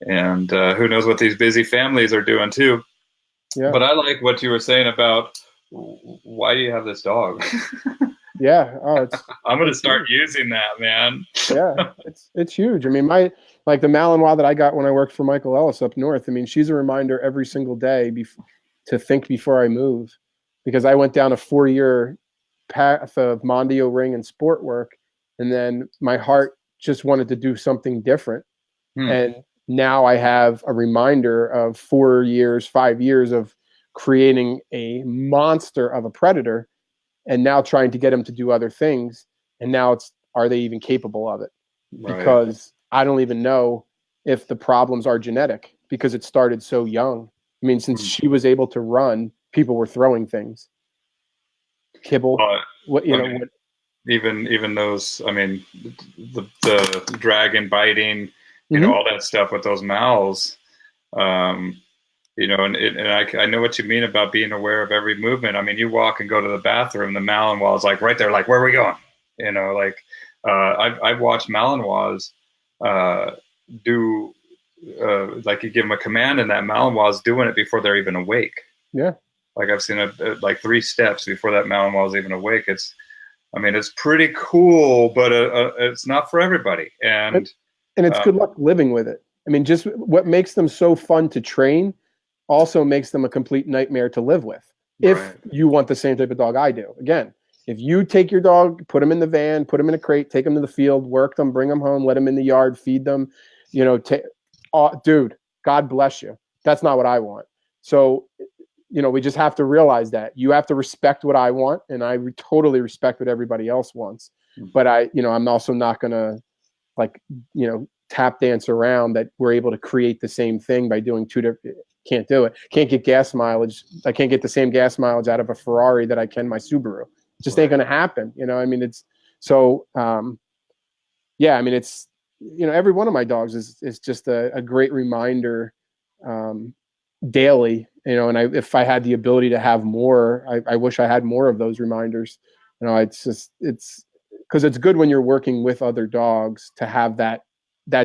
And who knows what these busy families are doing too. But I like what you were saying about why do you have this dog? I'm going to start using that, man. It's huge. The Malinois that I got when I worked for Michael Ellis up north, she's a reminder every single day to think before I move, because I went down a 4-year path of Mondio ring and sport work, and then my heart just wanted to do something different. And now I have a reminder of 4 years, 5 years of creating a monster of a predator, and now trying to get them to do other things. And now are they even capable of it? Right. Because I don't even know if the problems are genetic, because it started so young. Since she was able to run, people were throwing things, kibble, even those, the dragon biting, all that stuff with those mouths, and I know what you mean about being aware of every movement. You walk and go to the bathroom, the Malinois is like right there, like, where are we going? I've watched Malinois do, like you give them a command and that Malinois is doing it before they're even awake. Like I've seen it like 3 steps before that Malinois is even awake. It's pretty cool, but it's not for everybody. And it's good luck living with it. Just what makes them so fun to train also makes them a complete nightmare to live with. If you want the same type of dog I do. Again, if you take your dog, put them in the van, put them in a crate, take them to the field, work them, bring them home, let them in the yard, feed them, dude, God bless you. That's not what I want. So, we just have to realize that you have to respect what I want, and I totally respect what everybody else wants. But I'm also not going to tap dance around that we're able to create the same thing by doing 2 different. Can't do it. Can't get gas mileage. I can't get the same gas mileage out of a Ferrari that I can my Subaru. It just ain't going to happen. It's so, it's, every one of my dogs is just a great reminder daily, and if I had the ability to have more, I wish I had more of those reminders. It's because it's good when you're working with other dogs to have that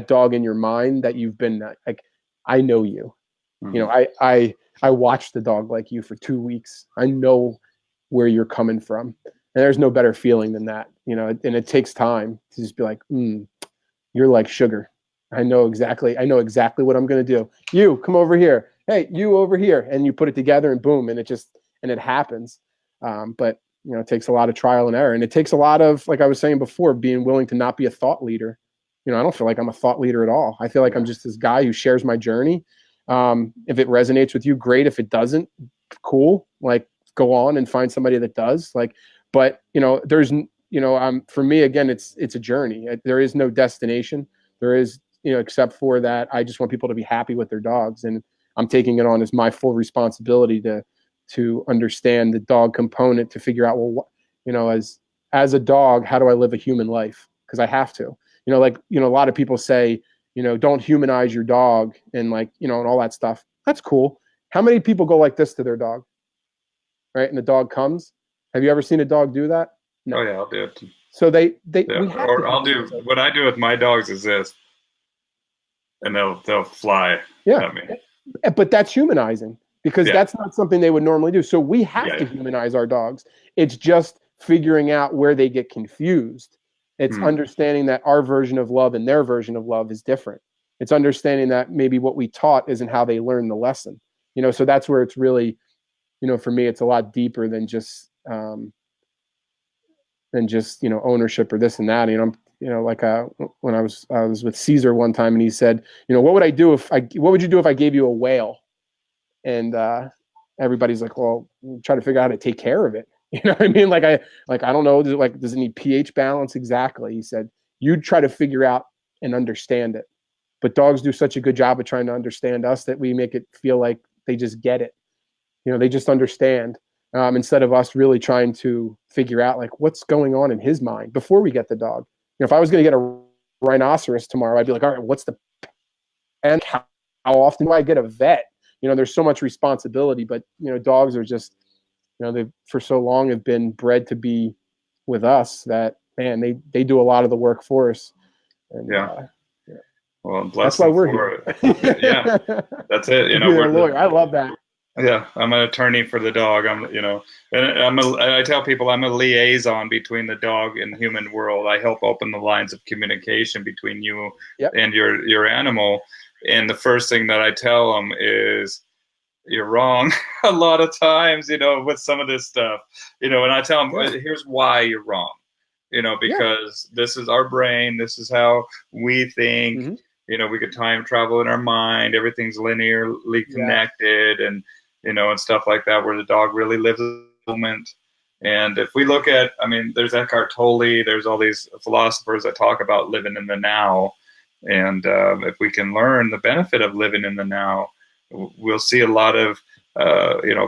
dog in your mind that you've been like, I know you. I watched the dog like you for 2 weeks. I know where you're coming from, and there's no better feeling than that. And it takes time to just be like, you're like sugar. I know exactly what I'm going to do. You come over here. Hey, you over here. And you put it together and boom. And it happens. But it takes a lot of trial and error, and it takes a lot of, like I was saying before, being willing to not be a thought leader. I don't feel like I'm a thought leader at all. I feel like I'm just this guy who shares my journey. If it resonates with you, great. If it doesn't, cool. Like, go on and find somebody that does. Like, but there's, for me, again, it's a journey. There is no destination. There is, except for that, I just want people to be happy with their dogs, and I'm taking it on as my full responsibility to understand the dog component, to figure out, well, as a dog, how do I live a human life? Because I have to. A lot of people say, don't humanize your dog, and and all that stuff. That's cool. How many people go like this to their dog? Right? And the dog comes. Have you ever seen a dog do that? No. Oh yeah, I'll do it. So we have or I'll do what I do with my dogs is this, and they'll fly at me. But that's humanizing, because that's not something they would normally do. So we have to humanize our dogs. It's just figuring out where they get confused. It's understanding that our version of love and their version of love is different. It's understanding that maybe what we taught isn't how they learn the lesson. So that's where it's really, for me, it's a lot deeper than just ownership or this and that. When I was with Caesar one time, and he said, what would you do if I gave you a whale? And everybody's like, well, try to figure out how to take care of it. You know what I mean? I don't know. Does it need pH balance? Exactly. He said, you try to figure out and understand it. But dogs do such a good job of trying to understand us that we make it feel like they just get it. They just understand, instead of us really trying to figure out what's going on in his mind before we get the dog. If I was going to get a rhinoceros tomorrow, I'd be like, all right, what's and how often do I get a vet? There's so much responsibility, but dogs are just, they've for so long have been bred to be with us that, man, they do a lot of the work for us. And, well, bless that's why we're here. Yeah, that's it. We're a lawyer. I love that. Yeah, I'm an attorney for the dog. I tell people I'm a liaison between the dog and human world. I help open the lines of communication between you and your animal. And the first thing that I tell them is, you're wrong a lot of times, with some of this stuff, and I tell them, here's why you're wrong, because this is our brain. This is how we think. Mm-hmm. We could time travel in our mind. Everything's linearly connected, and stuff like that, where the dog really lives the moment. And if we look at, there's Eckhart Tolle, there's all these philosophers that talk about living in the now. And if we can learn the benefit of living in the now, we'll see a lot of,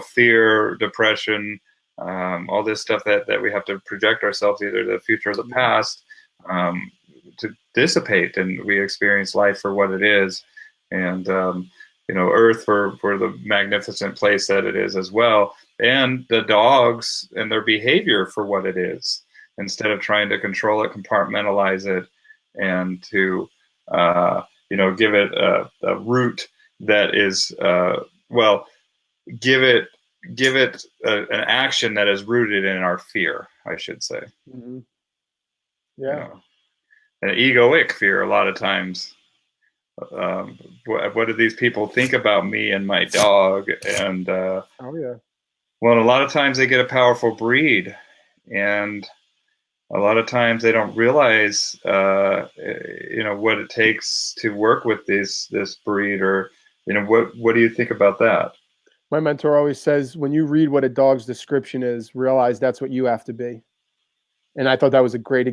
fear, depression, all this stuff that we have to project ourselves either to the future or the past, to dissipate, and we experience life for what it is. And, Earth for the magnificent place that it is as well, and the dogs and their behavior for what it is, instead of trying to control it, compartmentalize it, and to give it a root that is give it an action that is rooted in our fear, I should say. Mm-hmm. An egoic fear a lot of times. What do these people think about me and my dog? And well, a lot of times they get a powerful breed, and a lot of times they don't realize what it takes to work with this breed. Or what do you think about that? My mentor always says, when you read what a dog's description is, realize that's what you have to be. And I thought that was a great way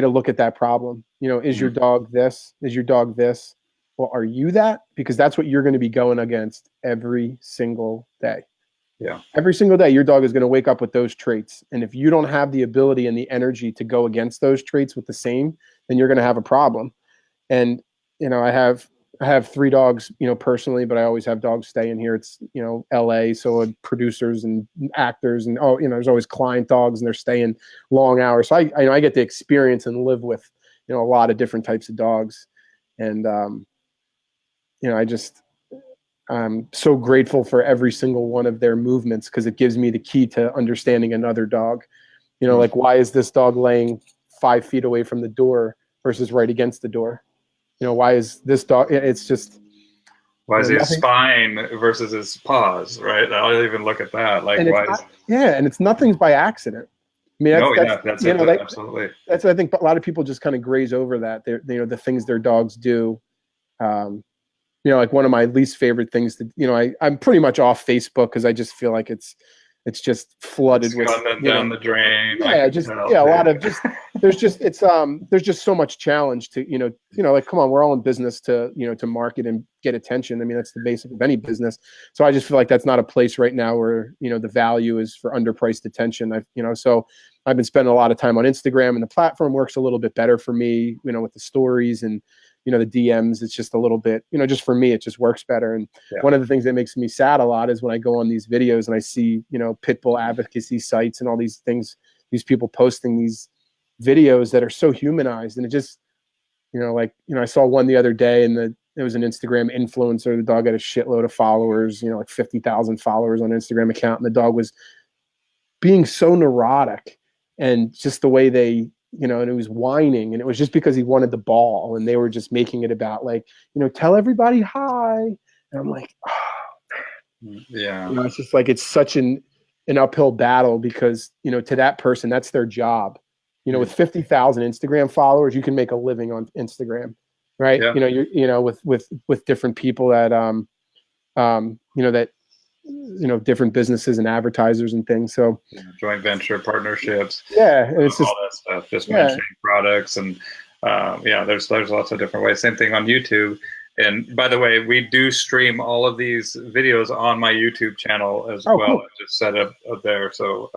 to look at that problem. Is your dog this? Is your dog this? Well, are you that? Because that's what you're going to be going against every single day. Yeah. Every single day, your dog is going to wake up with those traits. And if you don't have the ability and the energy to go against those traits with the same, then you're going to have a problem. And, I have 3 dogs, personally, but I always have dogs staying here. It's, LA. So producers and actors and, there's always client dogs, and they're staying long hours. So I get to experience and live with, a lot of different types of dogs. And, I'm so grateful for every single one of their movements, because it gives me the key to understanding another dog. Why is this dog laying 5 feet away from the door versus right against the door? You know, why is this dog? It's just, Why you is know, his nothing. spine versus his paws, right? I'll even look at that. Like, And it's why is? not, yeah, and it's nothing's by accident. I mean, No, that's yeah, that's you it. know, Absolutely. that's I think a lot of people just kind of graze over that. They're, you know, the things their dogs do. Um, you know, like one of my least favorite things to, you know, I'm pretty much off Facebook because I just feel like it's just flooded It's with, coming you down know, the drain. I yeah, can just, tell. yeah, a lot of just, there's just so much challenge to, like, come on, we're all in business to, to market and get attention. I mean, that's the basic of any business. So I just feel like that's not a place right now where, the value is for underpriced attention. So I've been spending a lot of time on Instagram, and the platform works a little bit better for me, with the stories and, the DMs. It's just a little bit, just for me, it just works better. And one of the things that makes me sad a lot is when I go on these videos and I see, pit bull advocacy sites and all these things, these people posting these videos that are so humanized. And it just, I saw one the other day, and it was an Instagram influencer. The dog had a shitload of followers, like 50,000 followers on an Instagram account. And the dog was being so neurotic, and just the way they, and it was whining, and it was just because he wanted the ball, and they were just making it about, like, tell everybody hi. And I'm like, oh, Yeah. it's just like, it's such an uphill battle, because, to that person, that's their job. With 50,000 Instagram followers, you can make a living on Instagram, right? Yeah. With different people that, that, different businesses and advertisers and things. So joint venture partnerships. yeah, and it's just all that stuff. Just yeah. mentioning products, and there's lots of different ways. Same thing on YouTube. And by the way, we do stream all of these videos on my YouTube channel as well. Cool. I just set up there. So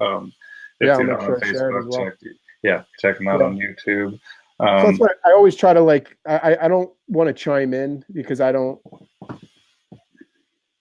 if you're I'll not make sure on I share it as Facebook, well. check them out on YouTube. So that's why I always try to, like, I don't want to chime in, because I don't,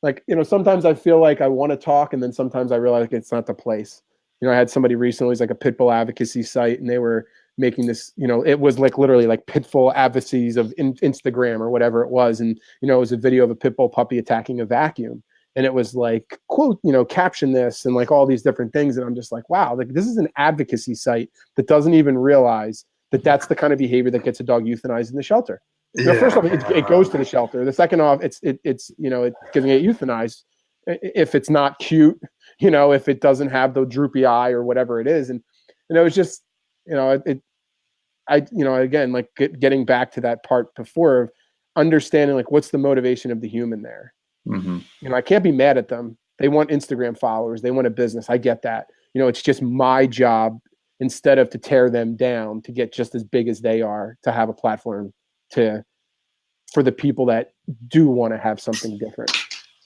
like, sometimes I feel like I want to talk, and then sometimes I realize, like, it's not the place. I had somebody recently, it's like a pit bull advocacy site, and they were making this, it was like literally like pit bull advocacies of Instagram or whatever it was. And, it was a video of a pit bull puppy attacking a vacuum. And it was like, quote, caption this, and like all these different things. And I'm just like, wow, like, this is an advocacy site that doesn't even realize that that's the kind of behavior that gets a dog euthanized in the shelter. First off, it goes to the shelter. The second off, it's getting it euthanized if it's not cute, if it doesn't have the droopy eye or whatever it is. And it was just, again, like, getting back to that part before of understanding, like, what's the motivation of the human there. Mm-hmm. I can't be mad at them. They want Instagram followers. They want a business. I get that. It's just my job, instead of to tear them down, to get just as big as they are, to have a platform for the people that do want to have something different,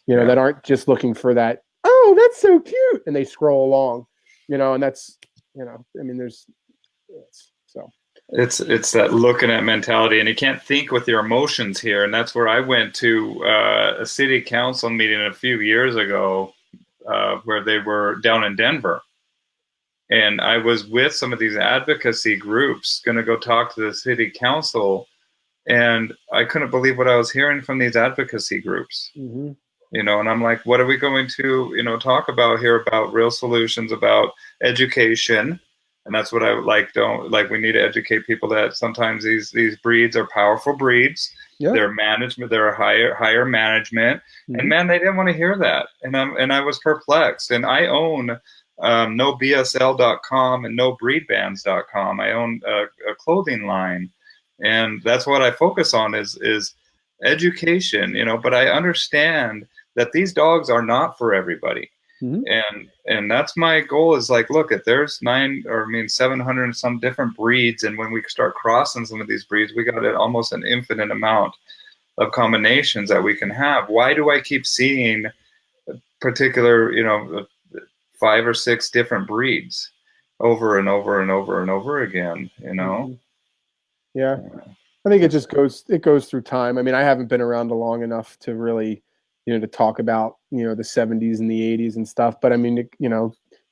that aren't just looking for that, oh, that's so cute, and they scroll along, and that's, I mean, it's that looking at mentality, and you can't think with your emotions here. And that's where I went to a city council meeting a few years ago, where they were down in Denver. And I was with some of these advocacy groups, going to go talk to the city council. And I couldn't believe what I was hearing from these advocacy groups. Mm-hmm. And I'm like, what are we going to, talk about here, about real solutions, about education? And that's what I like. We need to educate people that sometimes these breeds are powerful breeds. Yeah. They're management, they're higher management. Mm-hmm. And man, they didn't want to hear that. And I was perplexed. And I own nobsl.com and nobreedbands.com. I own a clothing line. And that's what I focus on is education, but I understand that these dogs are not for everybody. Mm-hmm. And that's my goal, is like, look, if there's 700 and some different breeds, and when we start crossing some of these breeds, we got almost an infinite amount of combinations that we can have. Why do I keep seeing particular, 5 or 6 different breeds over and over and over and over again, Mm-hmm. Yeah. I think it just goes through time. I mean, I haven't been around long enough to really, to talk about, the 70s and the 80s and stuff. But I mean,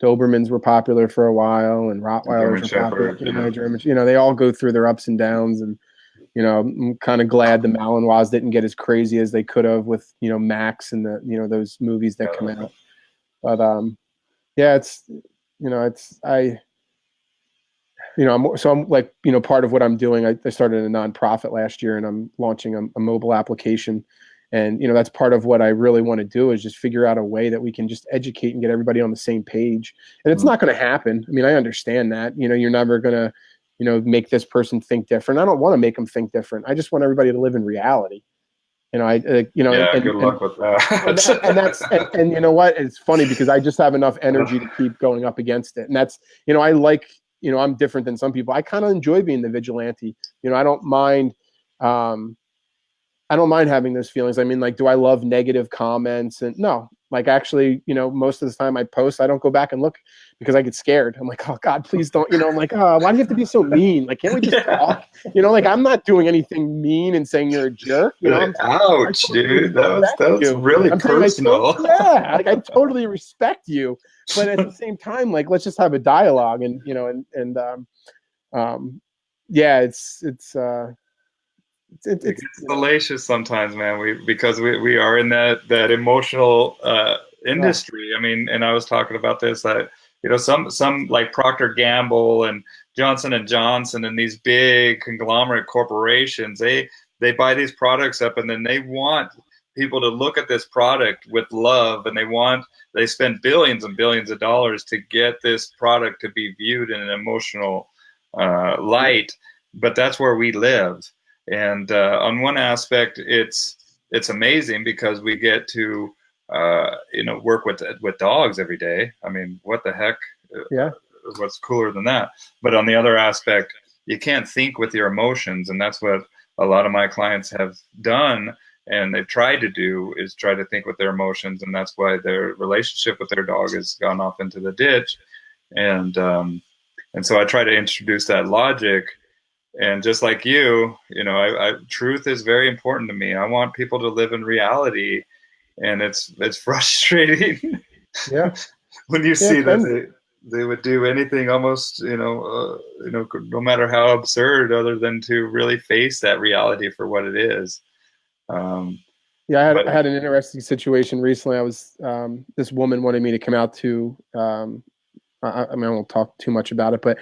Dobermans were popular for a while, and Rottweilers were popular. German, they all go through their ups and downs. And, I'm kind of glad the Malinois didn't get as crazy as they could have with, Max and the, those movies that come out. But yeah, I'm like, part of what I'm doing, I started a nonprofit last year, and I'm launching a mobile application. And, that's part of what I really want to do, is just figure out a way that we can just educate and get everybody on the same page. And it's not going to happen. I mean, I understand that, you're never going to, make this person think different. I don't want to make them think different. I just want everybody to live in reality. Yeah, good luck with that. And you know what? It's funny because I just have enough energy to keep going up against it. And that's, I like, I'm different than some people. I kind of enjoy being the vigilante. I don't mind, having those feelings. I mean, like, do I love negative comments? And no, like, actually, most of the time I post, I don't go back and look because I get scared. I'm like, oh God, please don't, I'm like, oh, why do you have to be so mean? Like, can't we just talk? Like, I'm not doing anything mean and saying you're a jerk. Ouch, dude. That was really personal. Like, I totally respect you. But at the same time, like, let's just have a dialogue. And, yeah, it's salacious sometimes, man. Because we are in that emotional industry. I mean, and I was talking about this, that some like Procter Gamble and Johnson and Johnson and these big conglomerate corporations, they buy these products up, and then they want people to look at this product with love, and they spend billions and billions of dollars to get this product to be viewed in an emotional light. But that's where we live. And on one aspect, it's amazing because we get to work with dogs every day. I mean, what the heck? Yeah. What's cooler than that? But on the other aspect, you can't think with your emotions, and that's what a lot of my clients have done, and they've tried to do, is try to think with their emotions, and that's why their relationship with their dog has gone off into the ditch. And so I try to introduce that logic. And just like you, truth is very important to me. I want people to live in reality, and it's frustrating. Yeah. When you see that they would do anything almost, no matter how absurd, other than to really face that reality for what it is. Yeah, I had an interesting situation recently. I was this woman wanted me to come out to. I won't talk too much about it, but.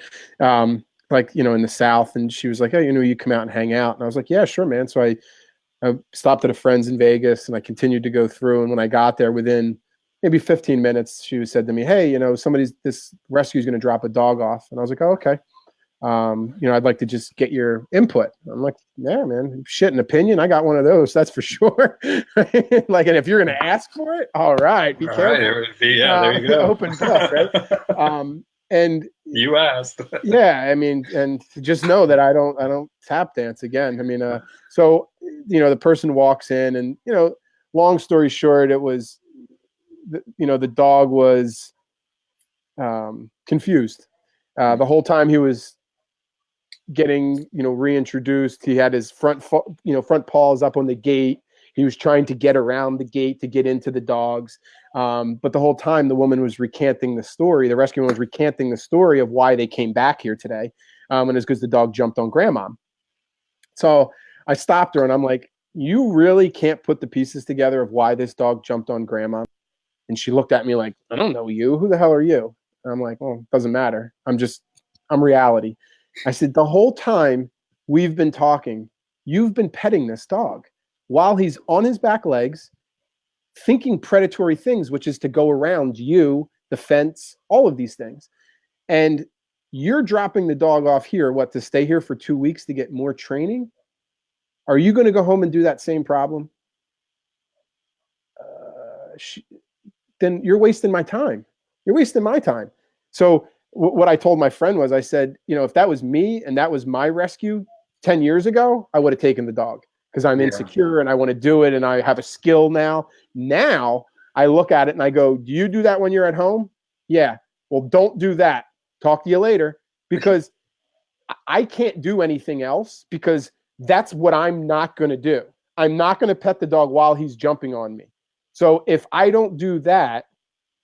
In the South, and she was like, "Oh, you come out and hang out." And I was like, "Yeah, sure, man." So I stopped at a friend's in Vegas, and I continued to go through. And when I got there, within maybe 15 minutes, she said to me, "Hey, this rescue is going to drop a dog off." And I was like, "Oh, okay. I'd like to just get your input." I'm like, "Yeah, man, shit, an opinion. I got one of those. That's for sure." Like, and if you're going to ask for it, all right, be careful. Right, there you go. Open book, right? And you asked. Yeah, I mean, and just know that I don't tap dance again. I mean, so the person walks in, and long story short, it was the dog was confused the whole time he was getting reintroduced. He had his front paws up on the gate. He was trying to get around the gate to get into the dogs. But the whole time the woman was recanting the story. The rescue woman was recanting the story of why they came back here today. And it's because the dog jumped on grandma. So I stopped her, and I'm like, "You really can't put the pieces together of why this dog jumped on grandma?" And she looked at me like, "I don't know you. Who the hell are you?" And I'm like, "Well, it doesn't matter. I'm reality." I said, "The whole time we've been talking, you've been petting this dog while he's on his back legs, thinking predatory things, which is to go around you, the fence, all of these things. And you're dropping the dog off here, to stay here for 2 weeks to get more training? Are you going to go home and do that same problem? Then you're wasting my time. You're wasting my time." So what I told my friend was, I said, if that was me and that was my rescue 10 years ago, I would have taken the dog. Because I'm insecure and I want to do it, and I have a skill now. Now I look at it and I go, "Do you do that when you're at home?" "Yeah." "Well, don't do that. Talk to you later." Because I can't do anything else, because that's what I'm not going to do. I'm not going to pet the dog while he's jumping on me. So if I don't do that,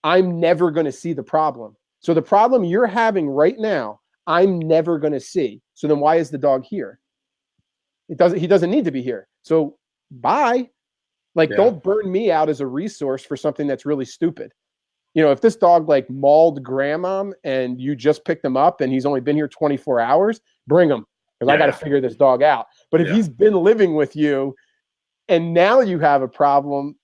I'm never going to see the problem. So the problem you're having right now, I'm never going to see. So then why is the dog here? He doesn't need to be here. So bye. Like, don't burn me out as a resource for something that's really stupid. if this dog like mauled grandma and you just picked him up and he's only been here 24 hours, bring him, because I got to figure this dog out. But if he's been living with you and now you have a problem,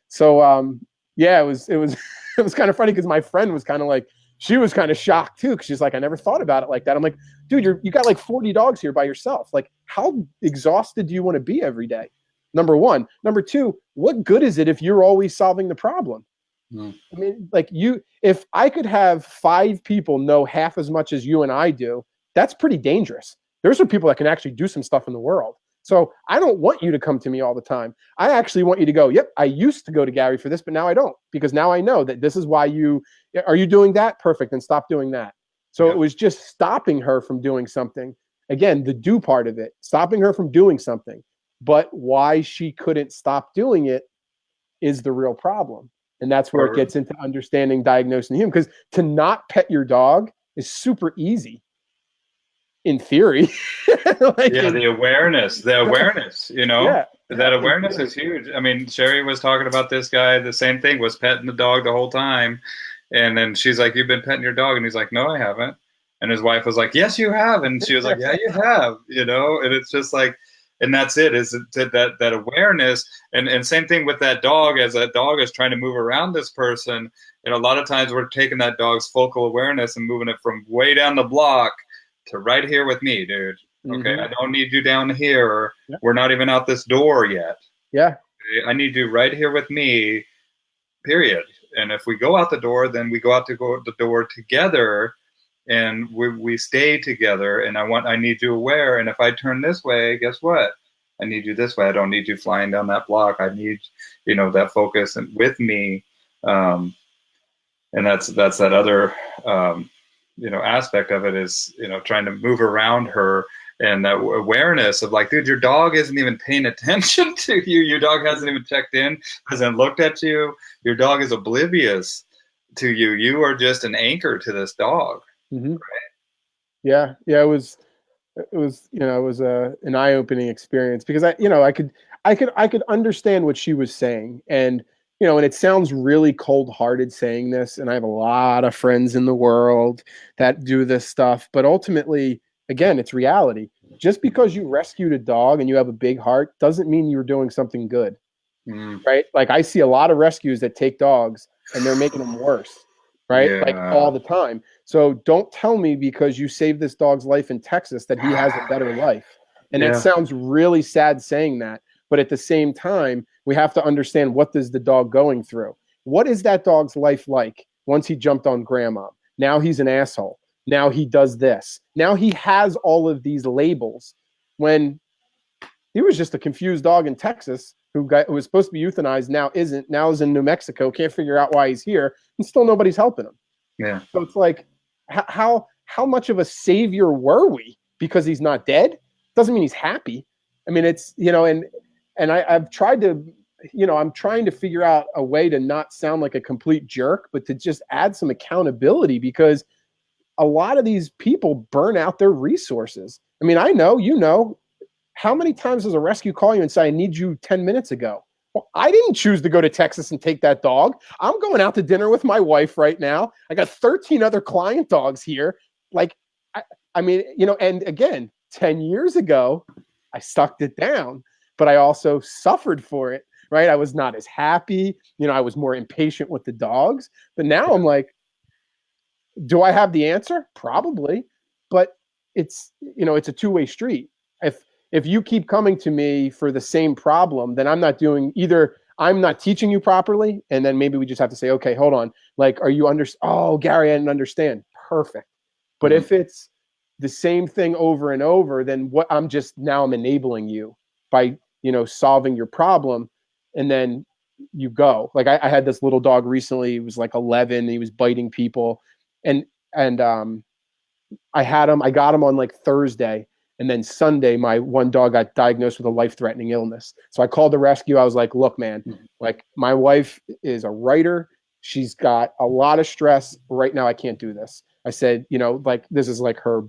so yeah, it was it was kind of funny because my friend was kind of like, she was kind of shocked too, because she's like, I never thought about it like that. I'm like, dude, you got like 40 dogs here by yourself. Like, how exhausted do you want to be every day? Number one. Number two, what good is it if you're always solving the problem? I mean, like, if I could have 5 people know half as much as you and I do, that's pretty dangerous. There's some people that can actually do some stuff in the world. So I don't want you to come to me all the time. I actually want you to go, yep, I used to go to Gary for this, but now I don't, because now I know that this is why are you doing that? Perfect. Then stop doing that. So it was just stopping her from doing something. Again, the do part of it, stopping her from doing something. But why she couldn't stop doing it is the real problem. And that's where it gets into understanding, diagnosing the human. Because to not pet your dog is super easy in theory. The awareness, that awareness is huge. I mean, Sherry was talking about this guy, the same thing, was petting the dog the whole time. And then she's like, you've been petting your dog? And he's like, no, I haven't. And his wife was like, yes, you have. And she was like, yeah, you have, and it's just like, and that's it, is that awareness. And same thing with that dog, as that dog is trying to move around this person. And a lot of times we're taking that dog's focal awareness and moving it from way down the block to right here with me, dude. Okay, I don't need you down here. Or we're not even out this door yet. Yeah. Okay? I need you right here with me, period. And if we go out the door, then we go out the door together, and we stay together. And I need you aware. And if I turn this way, guess what? I need you this way. I don't need you flying down that block. I need, that focus and with me. And that's that other, aspect of it is, trying to move around her, and that awareness of like, dude, your dog isn't even paying attention to you. Your dog hasn't even checked in, hasn't looked at you. Your dog is oblivious to you. You are just an anchor to this dog. Right? Yeah. It was an eye-opening experience, because I could understand what she was saying. And, and it sounds really cold-hearted saying this, and I have a lot of friends in the world that do this stuff, but ultimately, again, it's reality. Just because you rescued a dog and you have a big heart doesn't mean you're doing something good, right? Like, I see a lot of rescues that take dogs and they're making them worse, right? Like, all the time. So don't tell me because you saved this dog's life in Texas that he has a better life. And that sounds really sad saying that. But at the same time, we have to understand, what is the dog going through? What is that dog's life like once he jumped on grandma? Now he's an asshole. Now he does this. Now he has all of these labels, when he was just a confused dog in Texas who was supposed to be euthanized, now isn't. Now is in New Mexico, can't figure out why he's here, and still nobody's helping him. Yeah. So it's like, how much of a savior were we because he's not dead? Doesn't mean he's happy. I mean, it's, and I've tried to, I'm trying to figure out a way to not sound like a complete jerk, but to just add some accountability, because a lot of these people burn out their resources. I mean, I know, how many times does a rescue call you and say, I need you 10 minutes ago? Well, I didn't choose to go to Texas and take that dog. I'm going out to dinner with my wife right now. I got 13 other client dogs here. Like, I mean, and again, 10 years ago, I sucked it down, but I also suffered for it, right? I was not as happy. I was more impatient with the dogs. But now I'm like, do I have the answer? Probably. But it's, it's a two-way street. If you keep coming to me for the same problem, then I'm not teaching you properly, and then maybe we just have to say, okay, hold on. Like, are you oh, Gary, I didn't understand. Perfect. But if it's the same thing over and over, then I'm enabling you by, solving your problem, and then you go. Like, I had this little dog recently. He was like 11. He was biting people, and I got him on like Thursday. And then Sunday, my one dog got diagnosed with a life-threatening illness. So I called the rescue. I was like, look, man, like, my wife is a writer. She's got a lot of stress right now. I can't do this. I said, like, this is like her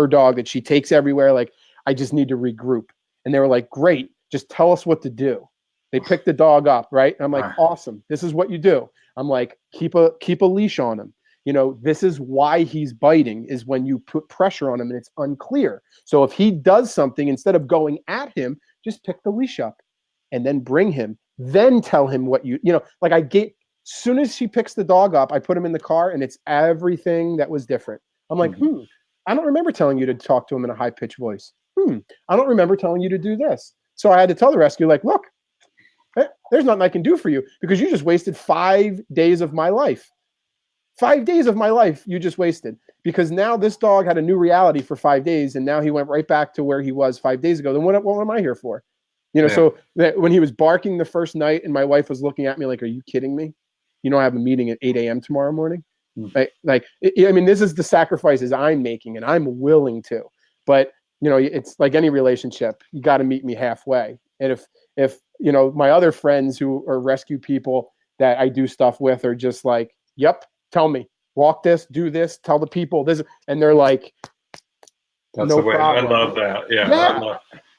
dog that she takes everywhere. Like, I just need to regroup. And they were like, great, just tell us what to do. They pick the dog up, right? And I'm like, awesome. This is what you do. I'm like, keep a leash on him. You know, this is why he's biting, is when you put pressure on him and it's unclear. So if he does something, instead of going at him, just pick the leash up and then bring him. Then tell him what you know, like soon as she picks the dog up, I put him in the car and it's everything that was different. I'm like, I don't remember telling you to talk to him in a high-pitched voice. I don't remember telling you to do this. So I had to tell the rescue, like, look, there's nothing I can do for you because you just wasted 5 days of my life. 5 days of my life you just wasted, because now this dog had a new reality for 5 days, and now he went right back to where he was 5 days ago. Then what am I here for? You know, so that when he was barking the first night and my wife was looking at me like, are you kidding me? You know, I have a meeting at 8 a.m. tomorrow morning. I mean, this is the sacrifices I'm making, and I'm willing to. But, you know, it's like any relationship. You got to meet me halfway. And if you know, my other friends who are rescue people that I do stuff with are just like, yep, tell me, walk this, do this, tell the people this, and they're like, that's no the way. problem. I love that. Yeah.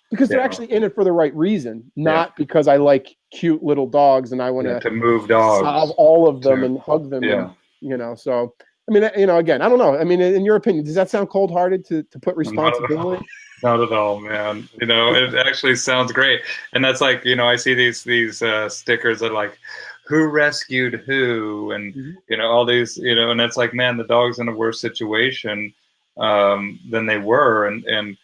Because they're actually in it for the right reason, not because I like cute little dogs and I want to move dogs, solve all of them and hug them. And, you know, so I mean, you know, again, I don't know. I mean, in your opinion, does that sound cold-hearted to put responsibility? Not at all, man. You know, it actually sounds great. And that's like, you know, I see these stickers that are like, who rescued who, and you know, all these, you know, and it's like, man, the dog's in a worse situation than they were, and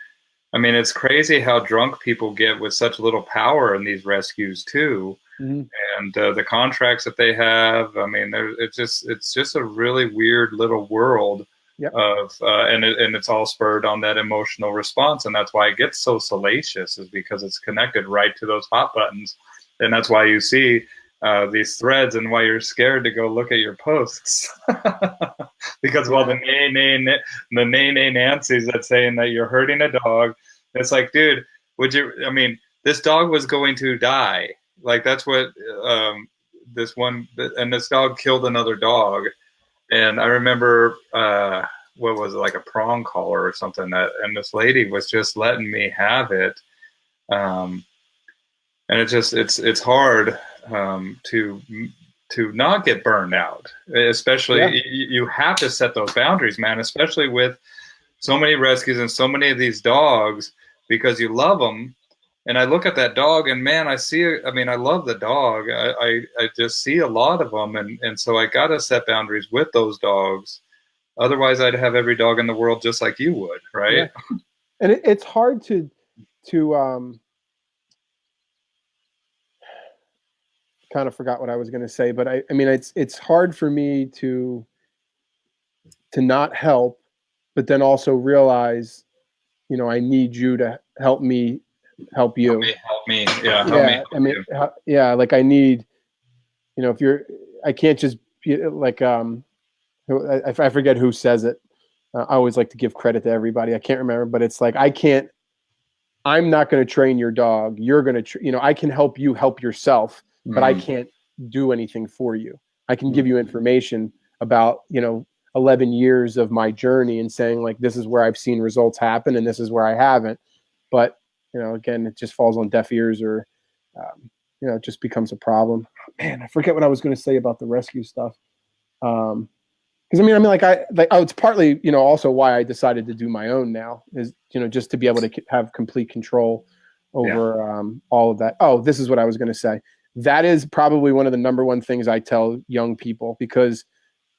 I mean, it's crazy how drunk people get with such little power in these rescues too, and the contracts that they have. I mean, it's just a really weird little world of, and it's all spurred on that emotional response, and that's why it gets so salacious, is because it's connected right to those hot buttons, and that's why you see these threads and why you're scared to go look at your posts. Because the nay Nancy's that's saying that you're hurting a dog. It's like, dude, would you, I mean, this dog was going to die. Like, that's what this dog killed another dog. And I remember, what was it, like a prong collar or something, and this lady was just letting me have it. And it's hard to not get burned out, especially you have to set those boundaries, man, especially with so many rescues and so many of these dogs, because you love them. And I look at that dog and, man, I love the dog. I just see a lot of them. And so I got to set boundaries with those dogs. Otherwise I'd have every dog in the world just like you would. Right. Yeah. And it's hard to kind of forgot what I was going to say, but I mean, it's hard for me to not help, but then also realize, you know, I need you to help me help you. Help me. Yeah. I mean, like I need, you know, I can't just be like, I forget who says it. I always like to give credit to everybody. I can't remember, but it's like, I'm not going to train your dog. You're going to, you know, I can help you help yourself, but I can't do anything for you. I can give you information about, you know, 11 years of my journey and saying, like, this is where I've seen results happen and this is where I haven't. But, you know, again, it just falls on deaf ears, or, you know, it just becomes a problem. Man, I forget what I was going to say about the rescue stuff. Because I mean, it's partly, you know, also why I decided to do my own now, is, you know, just to be able to have complete control over all of that. Oh, this is what I was going to say. That is probably one of the number one things I tell young people, because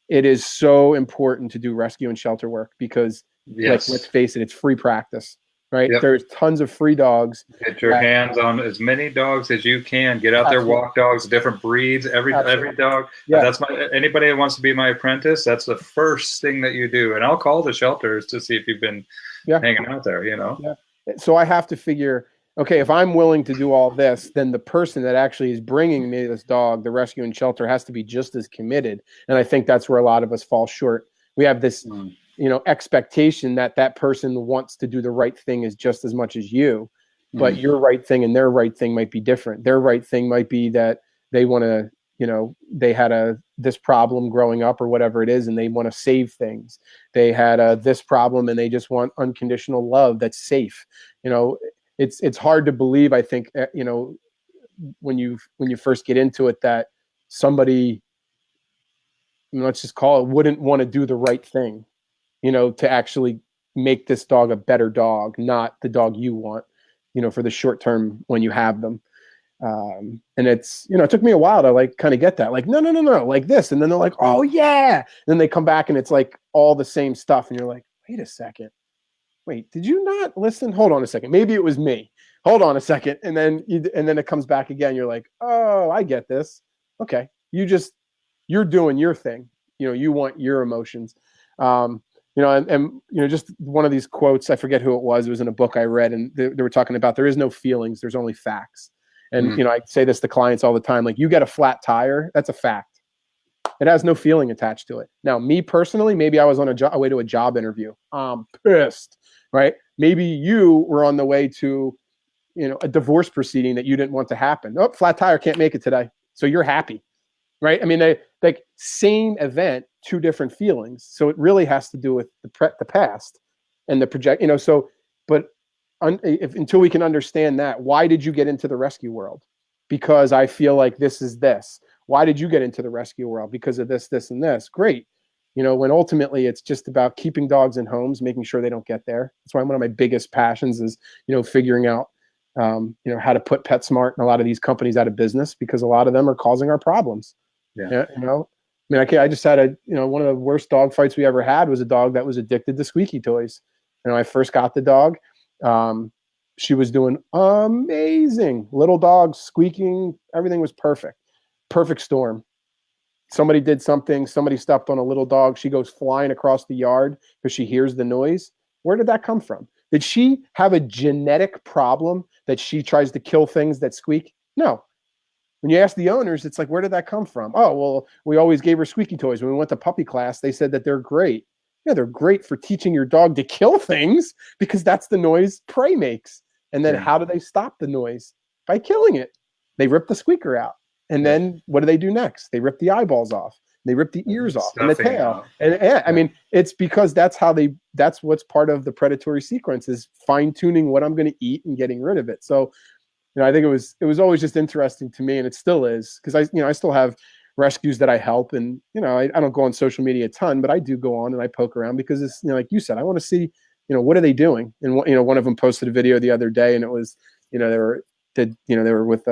it is so important to do rescue and shelter work, because like, let's face it, it's free practice, right? There's tons of free dogs. Get your hands on as many dogs as you can. Get out there, walk dogs, different breeds, every dog. That's anybody that wants to be my apprentice, that's the first thing that you do. And I'll call the shelters to see if you've been hanging out there, you know? So I have to figure, okay, if I'm willing to do all this, then the person that actually is bringing me this dog, the rescue and shelter, has to be just as committed. And I think that's where a lot of us fall short. We have this, you know, expectation that that person wants to do the right thing as just as much as you, but your right thing and their right thing might be different. Their right thing might be that they want to, you know, they had this problem growing up or whatever it is, and they want to save things. They had this problem and they just want unconditional love that's safe. You know, it's hard to believe, I think, you know, when you first get into it, that somebody, let's just call it, wouldn't want to do the right thing, to actually make this dog a better dog, not the dog you want, for the short term when you have them. And it's, it took me a while to like kind of get that, like, no, like this. And then they're like, oh yeah. And then they come back and it's like all the same stuff. And you're like, wait a second. Wait, did you not listen? Hold on a second. Maybe it was me. Hold on a second. And then it comes back again. You're like, oh, I get this. Okay. You're doing your thing. You want your emotions. And just one of these quotes, I forget who it was in a book I read, and they were talking about there is no feelings, there's only facts. And, I say this to clients all the time, like, you get a flat tire, that's a fact. It has no feeling attached to it. Now, me personally, maybe I was on a way to a job interview. I'm pissed, right? Maybe you were on the way to, a divorce proceeding that you didn't want to happen. Oh, flat tire, can't make it today. So you're happy, right? I mean, they like same event, two different feelings. So it really has to do with the past and the project, but until we can understand that, why did you get into the rescue world? Because I feel like this is this. Why did you get into the rescue world? Because of this, this, and this. Great. When ultimately it's just about keeping dogs in homes, making sure they don't get there. That's why one of my biggest passions is, figuring out, how to put PetSmart and a lot of these companies out of business, because a lot of them are causing our problems. Yeah. I just had one of the worst dog fights we ever had was a dog that was addicted to squeaky toys. I first got the dog. She was doing amazing. Little dog, squeaking, everything was perfect. Perfect storm. Somebody did something, somebody stepped on a little dog. She goes flying across the yard because she hears the noise. Where did that come from? Did she have a genetic problem that she tries to kill things that squeak? No. When you ask the owners, it's like, where did that come from? Oh, well, we always gave her squeaky toys. When we went to puppy class, they said that they're great. Yeah, they're great for teaching your dog to kill things because that's the noise prey makes. And then how do they stop the noise? By killing it. They rip the squeaker out. And then what do they do next? They rip the eyeballs off. They rip the ears off and the tail. I mean, it's because that's what's part of the predatory sequence, is fine tuning what I'm going to eat and getting rid of it. So, I think it was always just interesting to me, and it still is, because I still have rescues that I help, and I don't go on social media a ton, but I do go on and I poke around because it's like you said, I want to see what are they doing. And one of them posted a video the other day, and it was they were with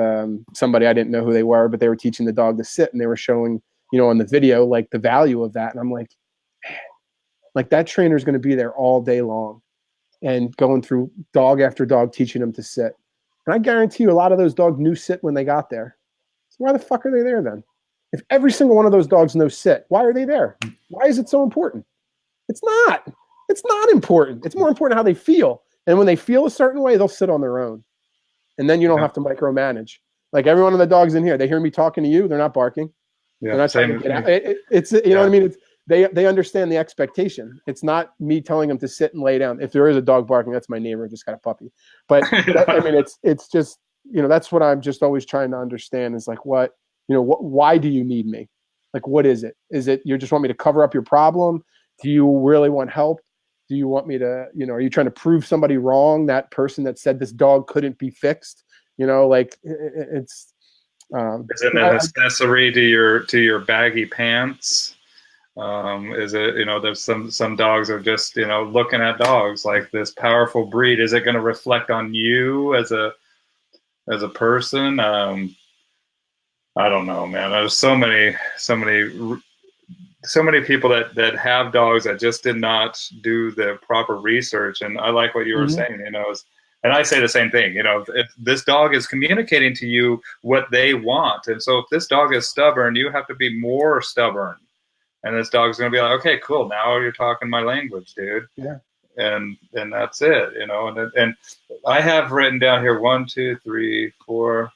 somebody, I didn't know who they were, but they were teaching the dog to sit, and they were showing on the video like the value of that, and I'm like, man, like that trainer is going to be there all day long and going through dog after dog teaching them to sit. And I guarantee you a lot of those dogs knew sit when they got there. So why the fuck are they there then? If every single one of those dogs knows sit, why are they there? Why is it so important? It's not. It's not important. It's more important how they feel. And when they feel a certain way, they'll sit on their own. And then you don't have to micromanage. Like every one of the dogs in here, they hear me talking to you, they're not barking. Yeah, they're not trying to get out. It's what I mean? It's, they understand the expectation. It's not me telling them to sit and lay down. If there is a dog barking, that's my neighbor, just got a puppy. But I mean, it's just, that's what I'm just always trying to understand is like, why do you need me? Like, what is it? Is it you just want me to cover up your problem? Do you really want help? Do you want me to, are you trying to prove somebody wrong? That person that said this dog couldn't be fixed, like it's. Is it an accessory to your baggy pants? Is it, there's some dogs are just, looking at dogs like this powerful breed. Is it going to reflect on you as a person? I don't know, man. There's so many people that have dogs that just did not do the proper research. And I like what you were saying, and I say the same thing, if this dog is communicating to you what they want. And so if this dog is stubborn, you have to be more stubborn. And this dog's going to be like, okay, cool. Now you're talking my language, dude. Yeah. And that's it, and I have written down here 1, 2, 3, 4,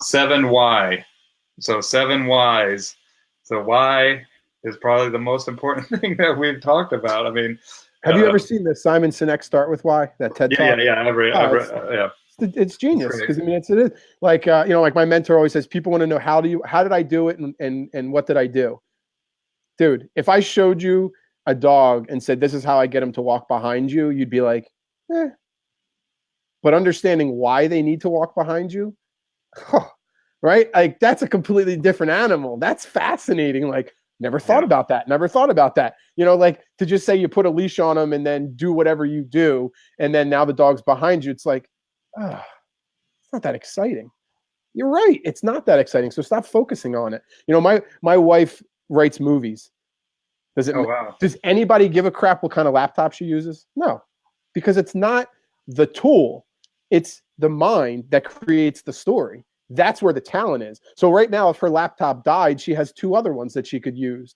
7 why. So 7 whys. So why is probably the most important thing that we've talked about. I mean, have you ever seen the Simon Sinek Start With Why? That TED Talk? Yeah. I've read. It's genius because I mean it is like like my mentor always says, people want to know how did I do it and what did I do? Dude, if I showed you a dog and said this is how I get him to walk behind you, you'd be like, eh. But understanding why they need to walk behind you, right? Like that's a completely different animal. That's fascinating. Like never thought Yeah. about that. Never thought about that. You know, like to just say you put a leash on them and then do whatever you do, and then now the dog's behind you. It's like, oh, it's not that exciting. You're right. It's not that exciting. So stop focusing on it. You know, my wife writes movies. Does it? Oh, wow. Does anybody give a crap what kind of laptop she uses? No, because it's not the tool. It's the mind that creates the story. That's where the talent is. So right now, if her laptop died, she has two other ones that she could use.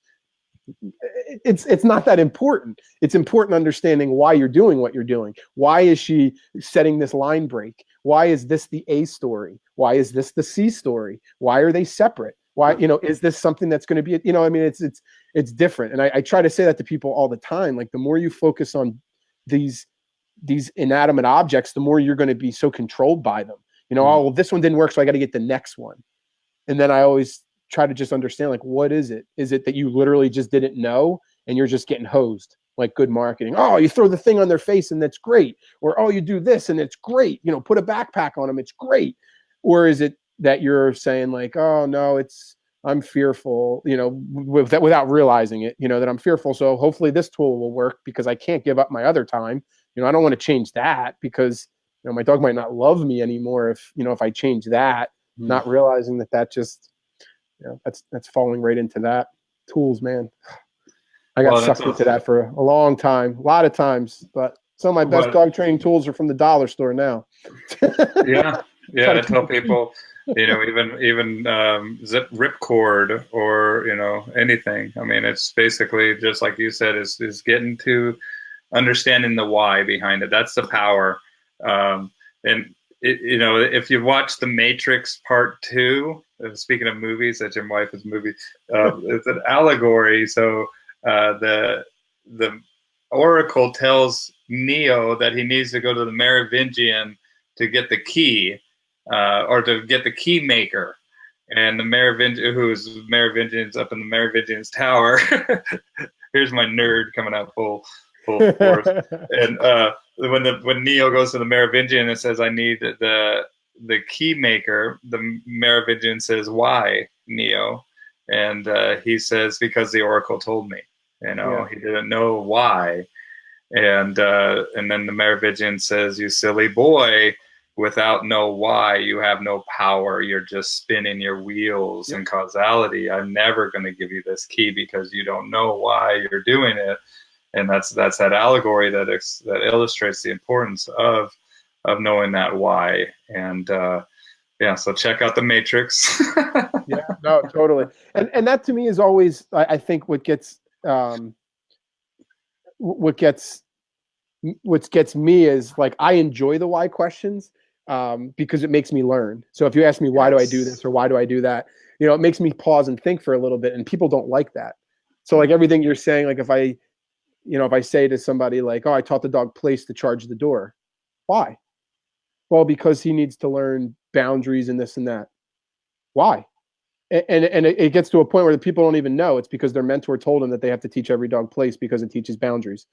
It's not that important. It's important understanding why you're doing what you're doing. Why is she setting this line break? Why is this the A story? Why is this the C story? Why are they separate? Why, you know, is this something that's going to be, you know, I mean, it's different. And I try to say that to people all the time. Like the more you focus on these inanimate objects, the more you're going to be so controlled by them. You know, oh, well, this one didn't work, so I got to get the next one. And then I always try to just understand, like, what is it? Is it that you literally just didn't know and you're just getting hosed? Like good marketing. Oh, you throw the thing on their face and that's great. Or, oh, you do this and it's great. You know, put a backpack on them. It's great. Or is it that you're saying like, oh no, I'm fearful, you know, without realizing it, you know, that I'm fearful. So hopefully this tool will work because I can't give up my other time. You know, I don't want to change that because, you know, my dog might not love me anymore if, you know, if I change that, not realizing that just, you know, that's falling right into that. Tools, man. I got sucked into that for a long time, a lot of times, but some of my best dog training tools are from the dollar store now. Yeah. I tell people, you know, even zip ripcord or, you know, anything. I mean, it's basically just like you said, is getting to understanding the why behind it. That's the power. And it, you know, if you watch The Matrix Part 2, speaking of movies, that your wife is movie, it's an allegory. So the Oracle tells Neo that he needs to go to the Merovingian to get the key, or to get the key maker. And the Merovingian, who's Merovingian's up in the Merovingian's tower. Here's my nerd coming out full force. And when Neo goes to the Merovingian and says, "I need the key maker," the Merovingian says, "Why, Neo?" And he says, "Because the Oracle told me." You know, he didn't know why. And then the Merovingian says, "You silly boy, without no why, you have no power. You're just spinning your wheels in causality. I'm never going to give you this key because you don't know why you're doing it." And that's that allegory that illustrates the importance of knowing that why. And so check out The Matrix. Yeah, no, totally. And that to me is always, I think, what gets me is like, I enjoy the why questions because it makes me learn. So if you ask me, why do I do this or why do I do that? You know, it makes me pause and think for a little bit, and people don't like that. So like everything you're saying, like if I say to somebody like, oh, I taught the dog place to charge the door. Why? Well, because he needs to learn boundaries and this and that. Why? And it gets to a point where the people don't even know. It's because their mentor told them that they have to teach every dog place because it teaches boundaries.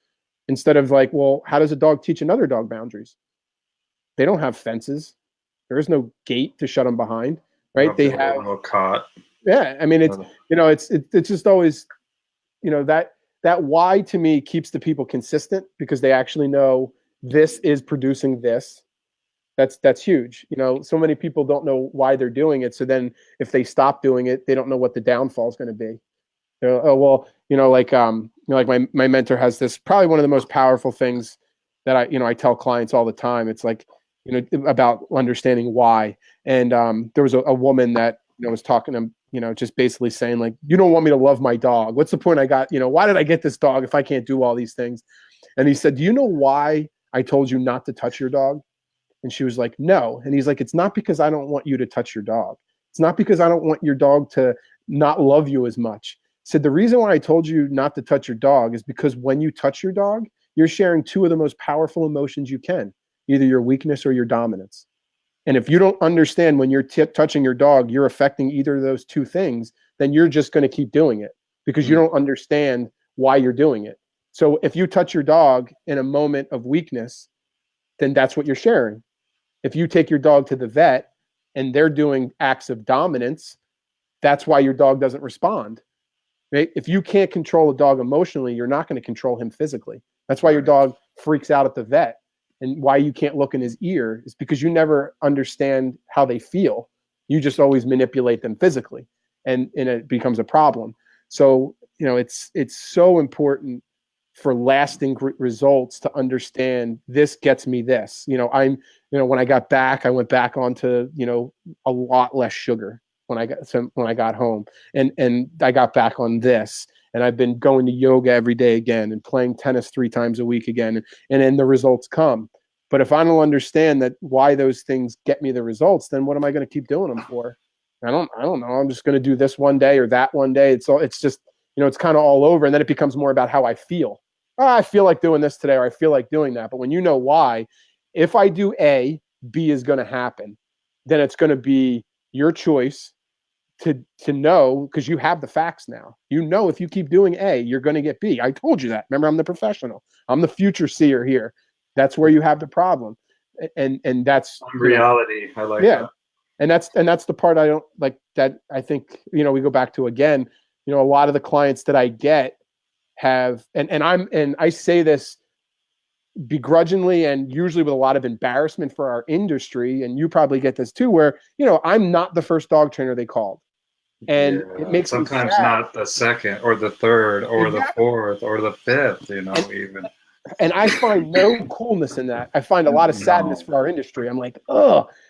Instead of like, well, how does a dog teach another dog boundaries? They don't have fences. There is no gate to shut them behind, right? They have a cot. Yeah, I mean, it's you know, it's just always, you know, that why to me keeps the people consistent because they actually know this is producing this. That's huge. You know, so many people don't know why they're doing it. So then if they stop doing it, they don't know what the downfall is going to be. Oh, well, you know, like my mentor has this, probably one of the most powerful things that I tell clients all the time. It's like, you know, about understanding why. And there was a woman that, you know, was talking to him, you know, just basically saying like, you don't want me to love my dog. What's the point I got? You know, why did I get this dog if I can't do all these things? And he said, do you know why I told you not to touch your dog? And she was like, no. And he's like, it's not because I don't want you to touch your dog. It's not because I don't want your dog to not love you as much. He said, the reason why I told you not to touch your dog is because when you touch your dog, you're sharing two of the most powerful emotions you can, either your weakness or your dominance. And if you don't understand when you're touching your dog, you're affecting either of those two things, then you're just going to keep doing it because you don't understand why you're doing it. So if you touch your dog in a moment of weakness, then that's what you're sharing. If you take your dog to the vet and they're doing acts of dominance, that's why your dog doesn't respond. Right? If you can't control a dog emotionally, you're not going to control him physically. That's why your dog freaks out at the vet, and why you can't look in his ear is because you never understand how they feel. You just always manipulate them physically, and it becomes a problem. So, it's so important for lasting results to understand this gets me this. When I got back, I went back onto, a lot less sugar when I got home, and I got back on this, and I've been going to yoga every day again and playing tennis 3 times a week again, and then the results come. But if I don't understand that why those things get me the results, then what am I going to keep doing them for? I don't know. I'm just going to do this one day or that one day. It's just, it's kind of all over. And then it becomes more about how I feel. Oh, I feel like doing this today, or I feel like doing that. But when you know why, if I do A, B is going to happen, then it's going to be your choice to know, because you have the facts now. If you keep doing A, you're going to get B. I told you that. Remember, I'm the professional. I'm the future seer here. That's where you have the problem. And that's reality. I like that. And that's the part I don't like, that I think, we go back to again, a lot of the clients that I get have, and I say this begrudgingly and usually with a lot of embarrassment for our industry, and you probably get this too, where, I'm not the first dog trainer they called. And it makes sometimes not the second or the third or the fourth or the fifth, even. And I find no coolness in that. I find a lot of sadness for our industry. I'm like,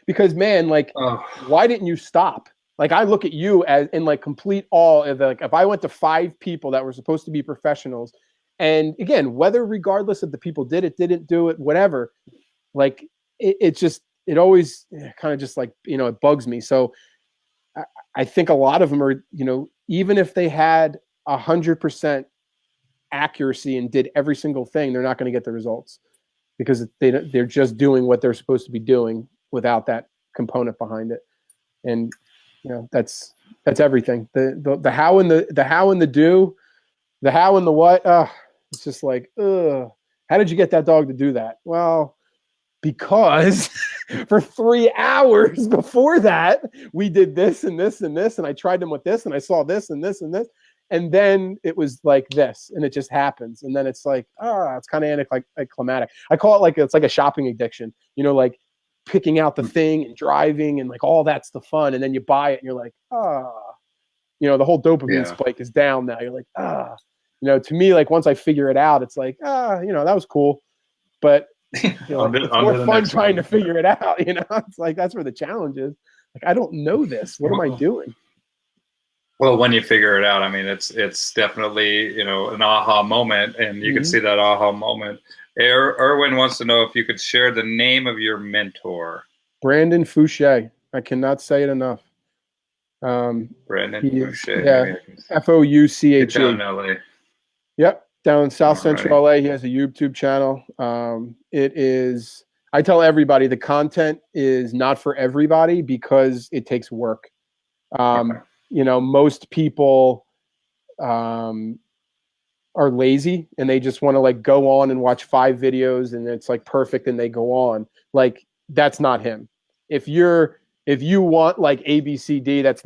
because man, why didn't you stop? Like, I look at you as in like complete awe of, like, if I went to 5 people that were supposed to be professionals, and again, whether regardless of the people didn't do it, whatever, like it always kind of just like, it bugs me. So I think a lot of them are, even if they had 100% accuracy and did every single thing, they're not going to get the results, because they're just doing what they're supposed to be doing without that component behind it. And that's everything. The how and the how and the do, the how and the what. It's just like, how did you get that dog to do that? Well, because for 3 hours before that, we did this and this and this, and I tried them with this, and I saw this and this and this. And then it was like this, and it just happens. And then it's like, it's kind of anticlimactic. I call it it's like a shopping addiction, like picking out the thing and driving and like all that's the fun. And then you buy it and you're like, the whole dopamine spike is down now. You're like, to me, like once I figure it out, it's like, that was cool. But it's more fun trying to figure it out. It's like, that's where the challenge is. Like, I don't know this. What am I doing? Well, when you figure it out, I mean, it's definitely, an aha moment, and you can see that aha moment. Erwin wants to know if you could share the name of your mentor. Brandon Fouché. I cannot say it enough. Brandon Fouché. Yeah, Fouche. Down in LA. Yep, down in South Central LA. He has a YouTube channel. It is, I tell everybody, the content is not for everybody because it takes work. Most people are lazy and they just want to like go on and watch 5 videos and it's like perfect and they go on. Like, that's not him. If you want like ABCD, that's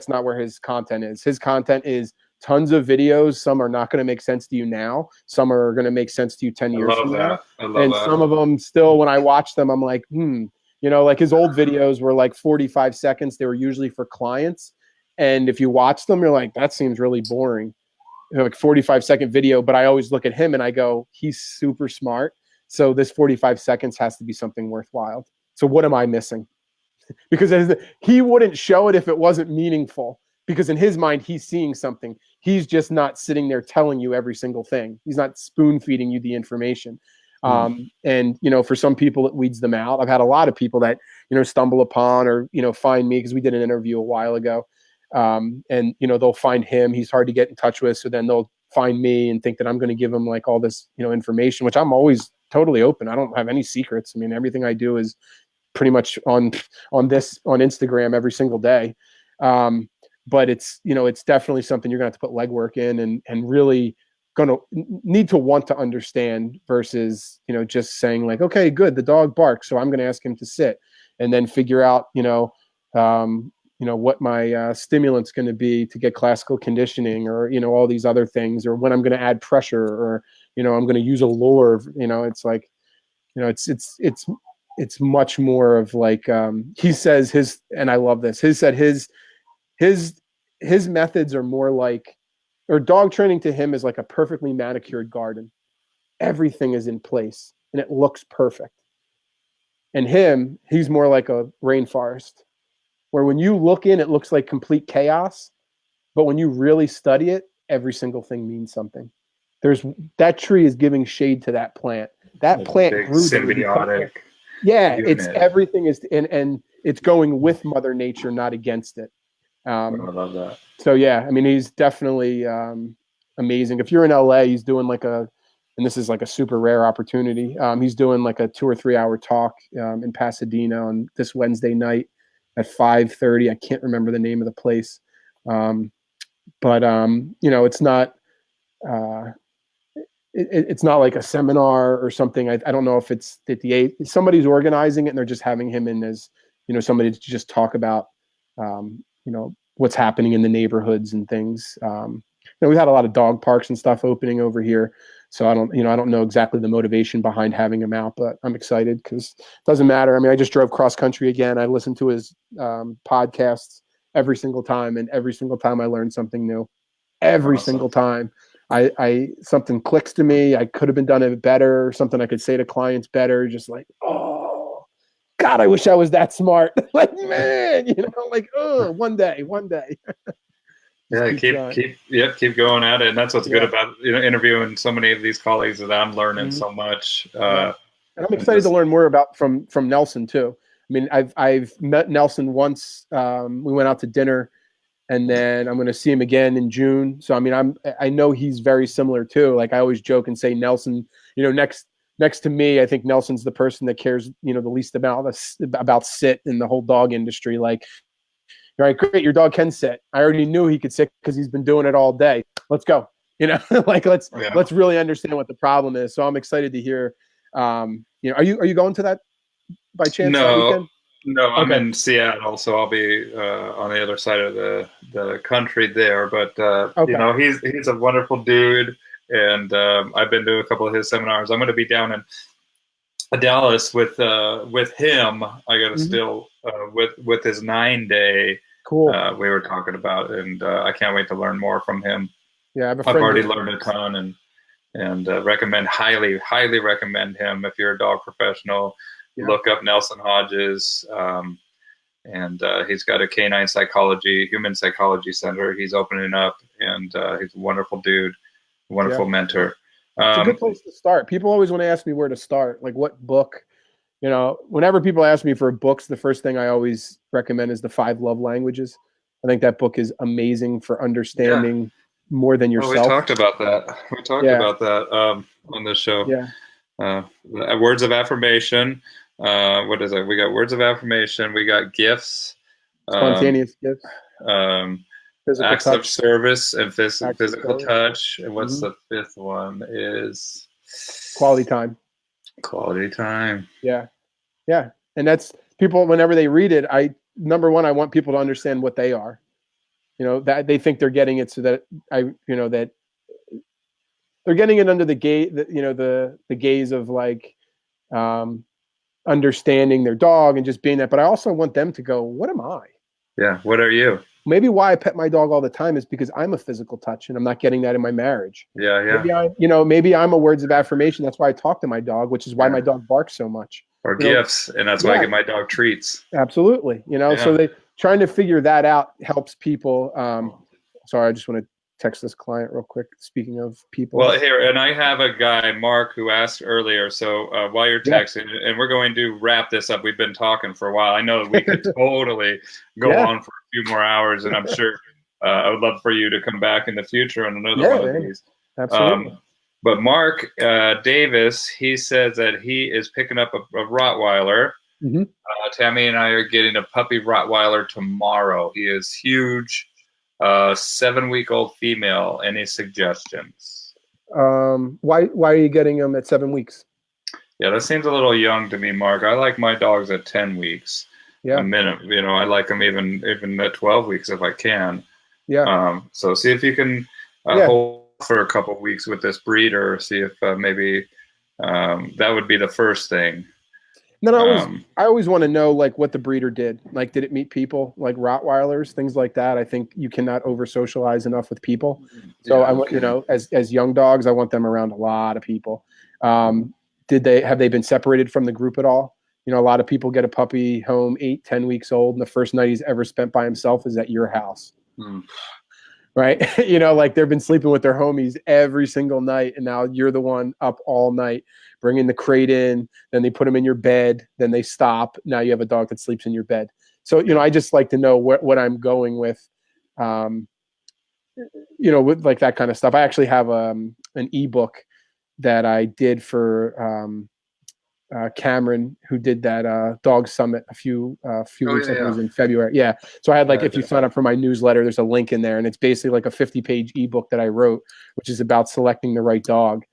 not where his content is. His content is tons of videos. Some are not going to make sense to you now. Some are going to make sense to you 10 years from now. And some of them still, when I watch them, I'm like, like his old videos were like 45 seconds. They were usually for clients. And if you watch them, you're like, that seems really boring. Like 45-second video. But I always look at him and I go, he's super smart. So this 45 seconds has to be something worthwhile. So what am I missing? Because he wouldn't show it if it wasn't meaningful. Because in his mind, he's seeing something. He's just not sitting there telling you every single thing. He's not spoon feeding you the information. And, for some people, it weeds them out. I've had a lot of people that, stumble upon or, find me, because we did an interview a while ago. And, they'll find him. He's hard to get in touch with. So then they'll find me and think that I'm going to give them like all this, information, which I'm always totally open. I don't have any secrets. I mean, everything I do is pretty much on Instagram every single day. But it's definitely something you're gonna have to put legwork in and really gonna need to want to understand versus, just saying like, okay, good, the dog barks, so I'm gonna ask him to sit. and then figure out, what my stimulant's going to be to get classical conditioning, or, all these other things, or when I'm going to add pressure, or, I'm going to use a lure, it's like, it's much more of like, he says and I love this, his methods are more like, or dog training to him is like a perfectly manicured garden. Everything is in place and it looks perfect. And he's more like a rainforest, where when you look in, it looks like complete chaos. But when you really study it, every single thing means something. That tree is giving shade to that plant. That plant grew symbiotic. Yeah, it's everything is, and it's going with Mother Nature, not against it. I love that. So yeah, I mean, he's definitely amazing. If you're in LA, he's doing and this is like a super rare opportunity. He's doing like a 2 or 3 hour talk in Pasadena on this Wednesday night at 5:30. I can't remember the name of the place. But it's not, it's not like a seminar or something. I don't know if it's at somebody's organizing it and they're just having him in as, somebody to just talk about, what's happening in the neighborhoods and things. We've had a lot of dog parks and stuff opening over here. So I don't know exactly the motivation behind having him out, but I'm excited because it doesn't matter. I mean, I just drove cross country again. I listened to his podcasts every single time, and every single time I learned something new. Every single time I something clicks to me. I could have been done it better, something I could say to clients better, just like, oh God, I wish I was that smart. Like, man, one day. Yeah, keep going at it, and that's what's good about interviewing so many of these colleagues, that I'm learning so much. And I'm excited to learn more about from Nelson too. I mean, I've met Nelson once. We went out to dinner, and then I'm going to see him again in June. So I mean, I know he's very similar too. Like I always joke and say Nelson, next to me, I think Nelson's the person that cares, the least about sit in the whole dog industry. Like, all right, great, your dog can sit. I already knew he could sit because he's been doing it all day. Let's go. Let's really understand what the problem is. So I'm excited to hear. Are you going to that by chance? No, I'm in Seattle, so I'll be on the other side of the country there. But he's a wonderful dude, and I've been to a couple of his seminars. I'm going to be down in Dallas with him. I got to still with his 9-day. Cool. We were talking about, and I can't wait to learn more from him. Yeah, I've already learned a ton, and highly recommend him if you're a dog professional. Yeah. Look up Nelson Hodges, and he's got a canine psychology, human psychology center he's opening up, and he's a wonderful dude, wonderful mentor. It's a good place to start. People always want to ask me where to start, like what book. Whenever people ask me for books, the first thing I always recommend is The 5 Love Languages. I think that book is amazing for understanding more than yourself. Well, we talked about that. On this show. Yeah. Words of affirmation. What is it? We got words of affirmation. We got gifts. Spontaneous gifts. Acts of service and physical touch. And what's the fifth one? Is quality time. Quality time. Yeah. And that's people, whenever they read it, number one, I want people to understand what they are. That they think they're getting it, so that that they're getting it under the gaze, the gaze of like understanding their dog and just being that. But I also want them to go, what am I? Yeah. What are you? Maybe why I pet my dog all the time is because I'm a physical touch and I'm not getting that in my marriage. Yeah. Maybe I'm a words of affirmation. That's why I talk to my dog, which is why my dog barks so much. Or gifts, and that's why I give my dog treats. Absolutely. So they trying to figure that out helps people. Sorry, I just want to text this client real quick. Speaking of people. Well, here, and I have a guy, Mark, who asked earlier. So while you're texting, and we're going to wrap this up. We've been talking for a while. I know we could totally go on for a few more hours, and I'm sure I would love for you to come back in the future on another one of these. Absolutely. But Mark Davis, he says that he is picking up a Rottweiler. Tammy and I are getting a puppy Rottweiler tomorrow. He is huge. 7-week-old female. Any suggestions? Why are you getting them at 7 weeks? Yeah, that seems a little young to me, Mark. I like my dogs at 10 weeks. Yeah. a minute. You know, I like them even at 12 weeks if I can. Yeah. So see if you can Yeah. hold for a couple of weeks with this breeder. See if maybe that would be the first thing. And then Um, I always want to know like what the breeder did. Like, did it meet people like Rottweilers, things like that? I think you cannot over socialize enough with people. So yeah, I want, you know, as young dogs, I want them around a lot of people. Have they been separated from the group at all? You know, a lot of people get a puppy home 8, 10 weeks old, and the first night he's ever spent by himself is at your house. Right? You know, like they've been sleeping with their homies every single night, and now you're the one up all night bringing the crate in. Then they put them in your bed. Then they stop. Now you have a dog that sleeps in your bed. So, you know, I just like to know what I'm going with, you know, with like that kind of stuff. I actually have an ebook that I did for Cameron, who did that dog summit a few weeks. I think it was in February. Yeah. So I had like, if you sign up for my newsletter, there's a link in there, and it's basically like a 50-page ebook that I wrote, which is about selecting the right dog.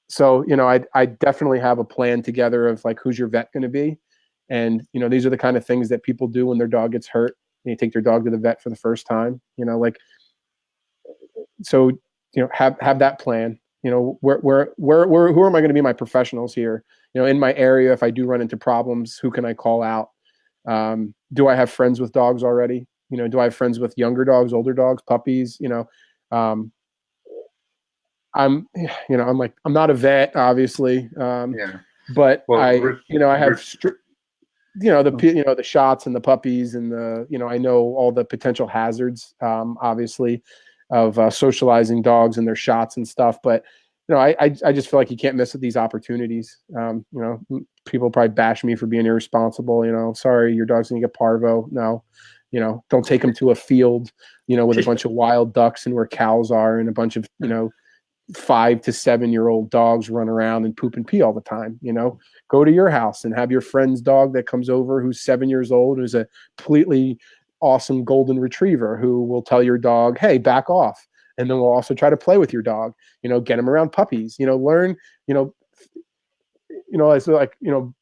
So, you know, I definitely have a plan together of like, who's your vet going to be? And, you know, these are the kind of things that people do when their dog gets hurt and you take their dog to the vet for the first time, you know, like, so, you know, have that plan. You know, who am I going to be my professionals here? You know, in my area, if I do run into problems, who can I call out? Do I have friends with dogs already? You know, do I have friends with younger dogs, older dogs, puppies? You know, I'm not a vet, obviously. But well, I have, the shots and the puppies and I know all the potential hazards, obviously, of socializing dogs and their shots and stuff. But, you know, I just feel like you can't miss these opportunities. You know, people probably bash me for being irresponsible. You know, sorry, your dog's going to get parvo. No, you know, don't take them to a field, you know, with a bunch of wild ducks and where cows are and a bunch of, 5 to 7 year old dogs run around and poop and pee all the time. You know, go to your house and have your friend's dog that comes over who's 7 years old, who's a completely awesome golden retriever, who will tell your dog, hey, back off. And then we'll also try to play with your dog, you know, get him around puppies, you know, learn, it's like,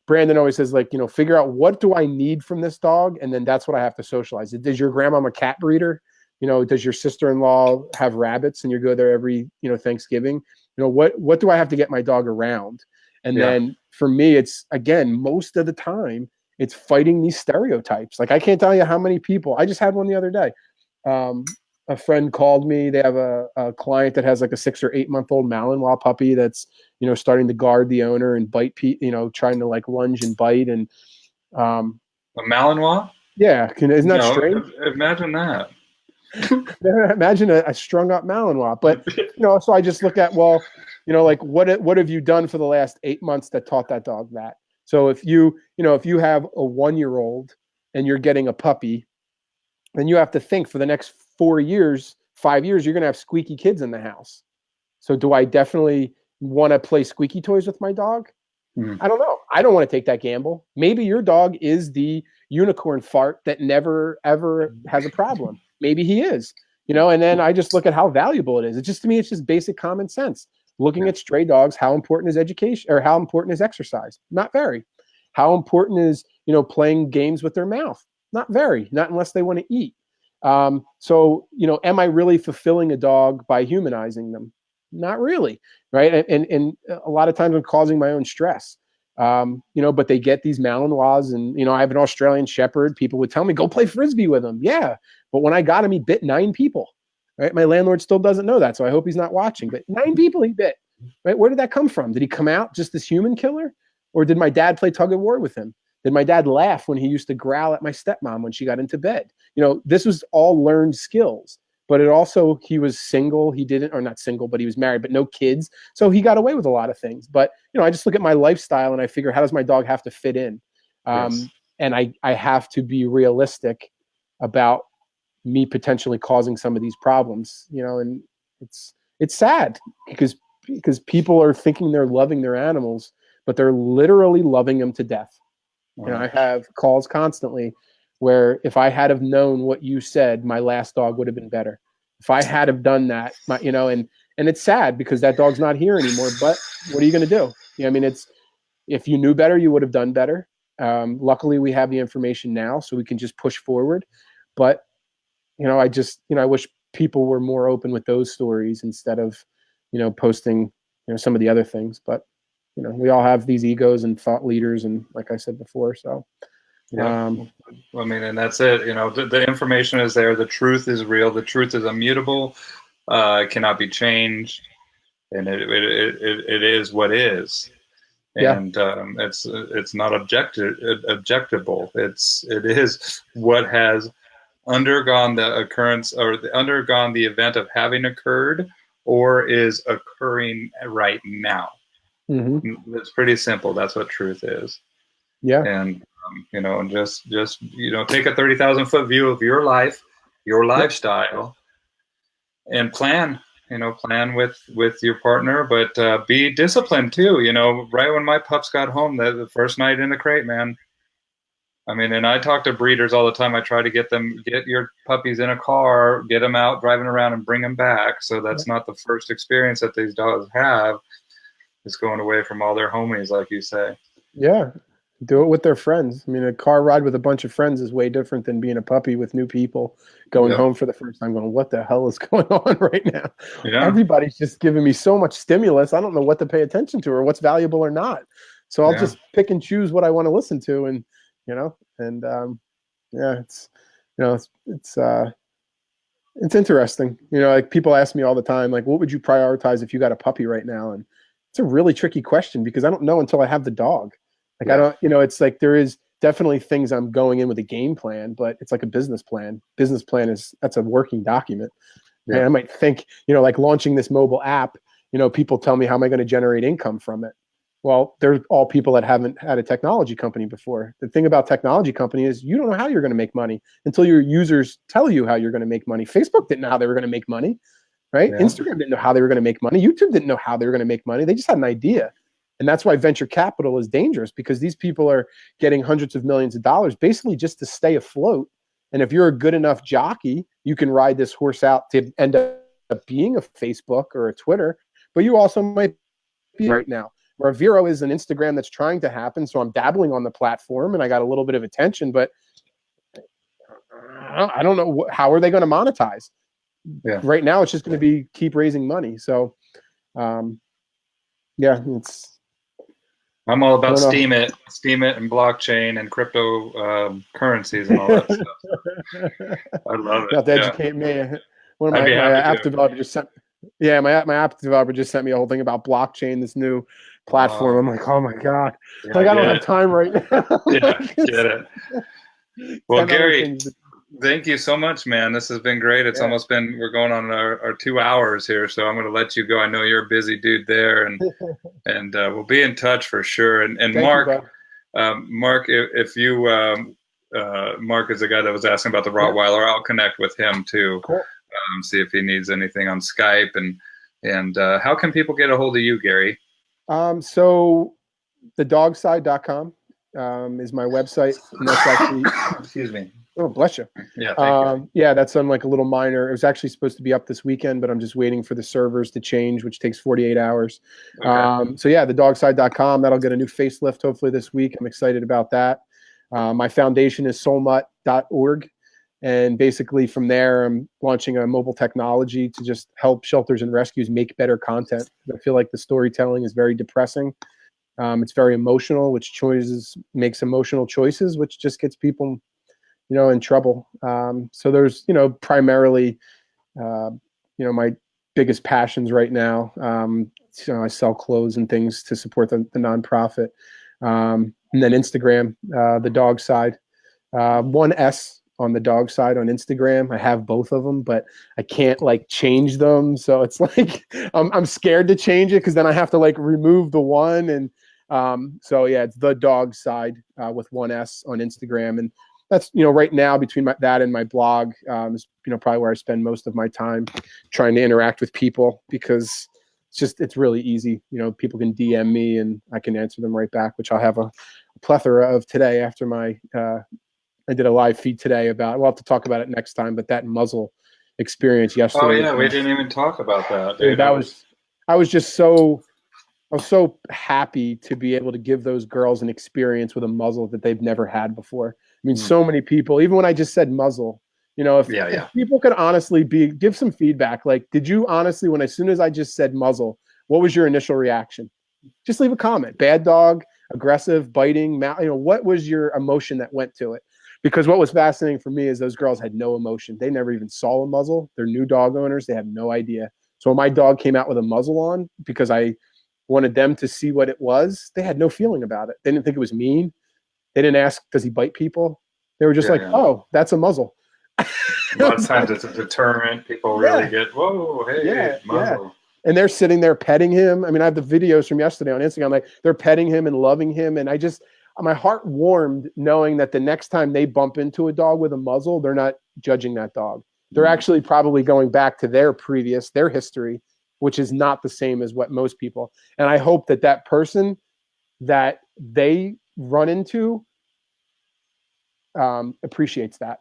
Brandon always says, like, figure out what do I need from this dog. And then that's what I have to socialize. Does your grandma a cat breeder? You know, does your sister-in-law have rabbits and you go there every, Thanksgiving? You know, what do I have to get my dog around? And then for me, it's, again, most of the time it's fighting these stereotypes. Like, I can't tell you how many people, I just had one the other day. A friend called me. They have a client that has like a 6 or 8 month old Malinois puppy that's, starting to guard the owner and bite, trying to like lunge and bite. And a Malinois? Yeah. Isn't that strange? Imagine that. Imagine a strung up Malinois. But, so I just look at, well, like what have you done for the last 8 months that taught that dog that? So if you have a 1-year-old and you're getting a puppy, then you have to think for the next 4 years, 5 years, you're going to have squeaky kids in the house. So do I definitely want to play squeaky toys with my dog? I don't know. I don't want to take that gamble. Maybe your dog is the unicorn fart that never, ever has a problem. Maybe he is, and then I just look at how valuable it is. It's just, to me, it's just basic common sense. Looking at stray dogs, how important is education, or how important is exercise? Not very. How important is, playing games with their mouth? Not very, not unless they want to eat. So, am I really fulfilling a dog by humanizing them? Not really, right? And a lot of times I'm causing my own stress. But they get these Malinois, and, I have an Australian Shepherd. People would tell me, go play Frisbee with him. Yeah. But when I got him, he bit 9 people, right? My landlord still doesn't know that, so I hope he's not watching, but 9 people he bit, right? Where did that come from? Did he come out just this human killer? Or did my dad play tug of war with him? Did my dad laugh when he used to growl at my stepmom when she got into bed? This was all learned skills. But it also, he was single. He didn't, or not single, but he was married, but no kids. So he got away with a lot of things. But, I just look at my lifestyle and I figure, how does my dog have to fit in? Yes. And I have to be realistic about me potentially causing some of these problems, and it's sad because people are thinking they're loving their animals, but they're literally loving them to death. Wow. I have calls constantly where if I had have known what you said, my last dog would have been better. If I had have done that, and it's sad because that dog's not here anymore, but what are you going to do? It's, if you knew better, you would have done better. Luckily, we have the information now, so we can just push forward. But I wish people were more open with those stories instead of, posting, some of the other things. But we all have these egos and thought leaders, and like I said before, so. Yeah. I mean, and that's it. The information is there. The truth is real. The truth is immutable. It cannot be changed, and it is what is. And it's not objectable. It is what has undergone the occurrence or undergone the event of having occurred or is occurring right now. Mm-hmm. It's pretty simple. That's what truth is. Yeah. And just take a 30,000 foot view of your life, your lifestyle, and plan. Plan with your partner, but be disciplined too. Right when my pups got home, the first night in the crate, man. I mean, and I talk to breeders all the time. I try to get your puppies in a car, get them out driving around, and bring them back. So that's not the first experience that these dogs have. Is going away from all their homies, like you say. Yeah. Do it with their friends. I mean, a car ride with a bunch of friends is way different than being a puppy with new people going home for the first time going, what the hell is going on right now? Yeah. Everybody's just giving me so much stimulus. I don't know what to pay attention to or what's valuable or not. So I'll just pick and choose what I want to listen to. And, it's interesting. Like people ask me all the time, like, what would you prioritize if you got a puppy right now? And it's a really tricky question because I don't know until I have the dog. Like, I don't, it's like there is definitely things I'm going in with a game plan, but it's like a business plan. Business plan that's a working document. Yeah. And I might think, like launching this mobile app, people tell me, how am I going to generate income from it? Well, they're all people that haven't had a technology company before. The thing about technology company is you don't know how you're going to make money until your users tell you how you're going to make money. Facebook didn't know how they were going to make money, right? Yeah. Instagram didn't know how they were going to make money. YouTube didn't know how they were going to make money. They just had an idea. And that's why venture capital is dangerous, because these people are getting hundreds of millions of dollars basically just to stay afloat. And if you're a good enough jockey, you can ride this horse out to end up being a Facebook or a Twitter, but you also might be right now. Where Vero is an Instagram that's trying to happen. So I'm dabbling on the platform and I got a little bit of attention, but I don't know how are they going to monetize? Yeah. Right now, it's just going to be keep raising money. So, I'm all about Steam it and blockchain and crypto currencies and all that stuff. I love it. You have to educate me. One of my app developer just sent. Yeah, my app developer just sent me a whole thing about blockchain, this new platform. I'm like, oh my god, I don't have time right now. Get it. Well, Gary, thank you so much, man. This has been great. It's almost been, we're going on our 2 hours here, so I'm going to let you go. I know you're a busy dude there, and we'll be in touch for sure. And Mark, Mark, if you, Mark is the guy that was asking about the Rottweiler. I'll connect with him too. Cool. See if he needs anything on Skype, and how can people get a hold of you, Gary? So thedogside.com is my website. And that's actually, excuse me. Oh, bless you. Yeah, thank you. Yeah, that's on like a little minor. It was actually supposed to be up this weekend, but I'm just waiting for the servers to change, which takes 48 hours. Okay. So yeah, thedogside.com. That'll get a new facelift hopefully this week. I'm excited about that. My foundation is soulmutt.org. And basically from there, I'm launching a mobile technology to just help shelters and rescues make better content. I feel like the storytelling is very depressing. It's very emotional, which makes emotional choices, which just gets people, in trouble. So there's, primarily, my biggest passions right now. I sell clothes and things to support the nonprofit. And then Instagram, the dog side, 1S. On the dog side on Instagram. I have both of them, but I can't like change them. So it's like, I'm scared to change it because then I have to like remove the one. And so yeah, it's the dog side with 1S on Instagram. And that's, right now between that and my blog is, probably where I spend most of my time trying to interact with people, because it's really easy. People can DM me and I can answer them right back, which I'll have a plethora of today after my, I did a live feed today about, we'll have to talk about it next time, but that muzzle experience yesterday. Oh yeah, we didn't even talk about that. Dude, I was I was so happy to be able to give those girls an experience with a muzzle that they've never had before. I mean, so many people, even when I just said muzzle, you know, if people could honestly give some feedback, like, did you honestly, when as soon as I just said muzzle, what was your initial reaction? Just leave a comment. Bad dog, aggressive, biting, you know, what was your emotion that went to it? Because what was fascinating for me is those girls had no emotion. They never even saw a muzzle. They're new dog owners. They have no idea. So when my dog came out with a muzzle on, because I wanted them to see what it was, they had no feeling about it. They didn't think it was mean. They didn't ask, does he bite people? They were just oh, that's a muzzle. A lot of times it's a deterrent. People really get, whoa, hey, muzzle. And they're sitting there petting him. I mean, I have the videos from yesterday on Instagram. Like, they're petting him and loving him. And my heart warmed knowing that the next time they bump into a dog with a muzzle, they're not judging that dog. They're actually probably going back to their history, which is not the same as what most people. And I hope that that person that they run into appreciates that.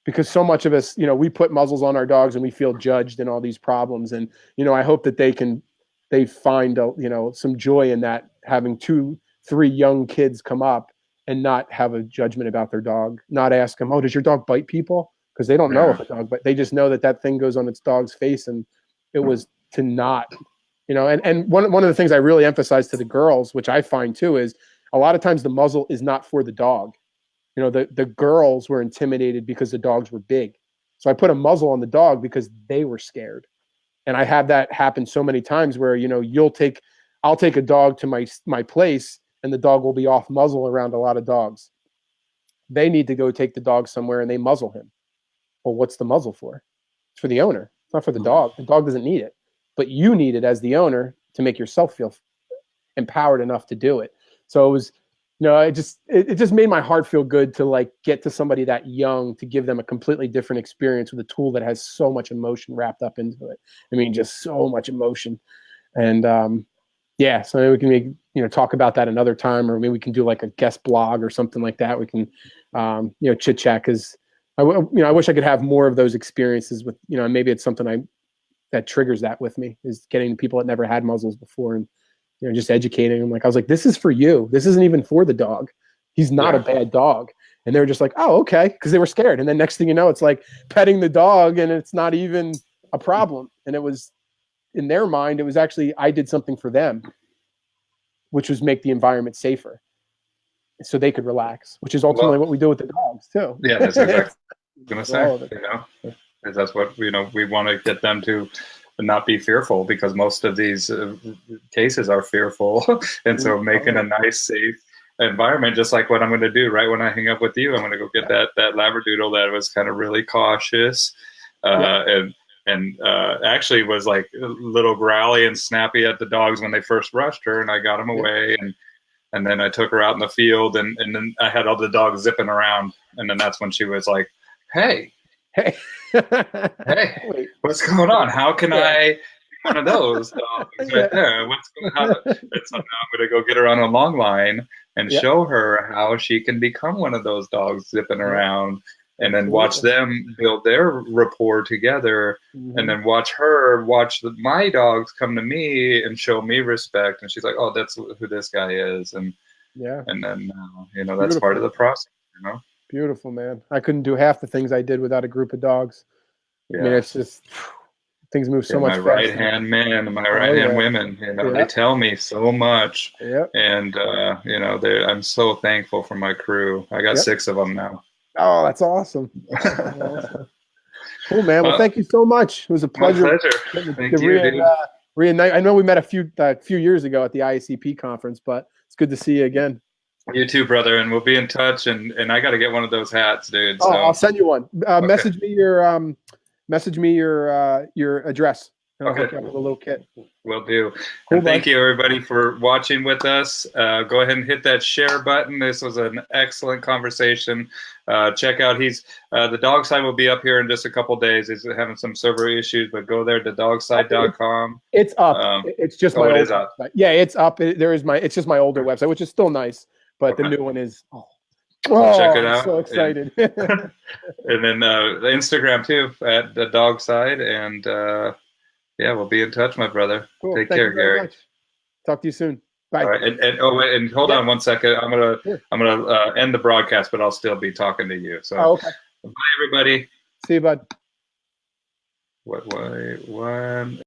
Because so much of us, you know, we put muzzles on our dogs and we feel judged and all these problems. And, you know, I hope that they find, you know, some joy in that, having 2-3 young kids come up and not have a judgment about their dog, not ask them, oh, does your dog bite people? Because they don't know if a dog, but they just know that that thing goes on its dog's face, and it was to not, you know, and one of the things I really emphasize to the girls, which I find too, is a lot of times the muzzle is not for the dog. You know, the girls were intimidated because the dogs were big. So I put a muzzle on the dog because they were scared. And I have that happen so many times where, you know, I'll take a dog to my place and the dog will be off muzzle around a lot of dogs. They need to go take the dog somewhere and they muzzle him. Well, what's the muzzle for? It's for the owner. It's not for the dog. The dog doesn't need it. But you need it as the owner to make yourself feel empowered enough to do it. So it was, you know, it just made my heart feel good to like get to somebody that young, to give them a completely different experience with a tool that has so much emotion wrapped up into it. I mean, just so much emotion. And so maybe we can make, you know, talk about that another time, or maybe we can do like a guest blog or something like that. We can, you know, chit chat, because I wish I could have more of those experiences with, you know, and maybe it's something that triggers that with me, is getting people that never had muzzles before and, you know, just educating them. Like, I was like, this is for you. This isn't even for the dog. He's not a bad dog. And they were just like, oh, okay. Because they were scared. And then next thing you know, it's like petting the dog and it's not even a problem. And it was, in their mind, it was actually, I did something for them, which was make the environment safer so they could relax, which is ultimately what we do with the dogs too. Yeah, that's exactly what I was going to say, you know, because that's what, you know, we want to get them to not be fearful, because most of these cases are fearful. And so making a nice, safe environment, just like what I'm going to do right when I hang up with you, I'm going to go get that Labradoodle that was kind of really cautious and actually was like a little growly and snappy at the dogs when they first rushed her, and I got them away, and then I took her out in the field, and then I had all the dogs zipping around, and then that's when she was like, hey, hey, what's going on? How can I be one of those dogs right there? What's going on? And so now I'm going to go get her on a long line and show her how she can become one of those dogs zipping around, and then watch them build their rapport together, and then watch my dogs come to me and show me respect. And she's like, oh, that's who this guy is. And then, you know, that's part of the process, you know? Beautiful, man. I couldn't do half the things I did without a group of dogs. I mean, it's just, things move so much faster. My right-hand men and my right-hand women, you know, they tell me so much. And, you know, I'm so thankful for my crew. I got 6 of them now. Oh, that's awesome. Cool, man. Well, thank you so much. It was a pleasure. My pleasure. Thank you, dude. Reunite. I know we met a few years ago at the IACP conference, but it's good to see you again. You too, brother, and we'll be in touch. And I got to get one of those hats, dude. Oh, I'll send you one. Message me your address, and I'll hook you up with a little kit. Will do. Cool, and thank you, everybody, for watching with us. Go ahead and hit that share button. This was an excellent conversation. Check out the dog side will be up here in just a couple days. He's having some server issues, but go there to dogside.com. It's up. It's just my old website. Yeah, it's up. It's just my older website, which is still nice, but the new one is check it out. I'm so excited. And then the Instagram too at the dog side, and we'll be in touch, my brother. Cool. Take care, Gary. Much. Talk to you soon. Bye. All right, and hold on 1 second. I'm gonna end the broadcast, but I'll still be talking to you. So, okay. Bye, everybody. See you, bud. What? One.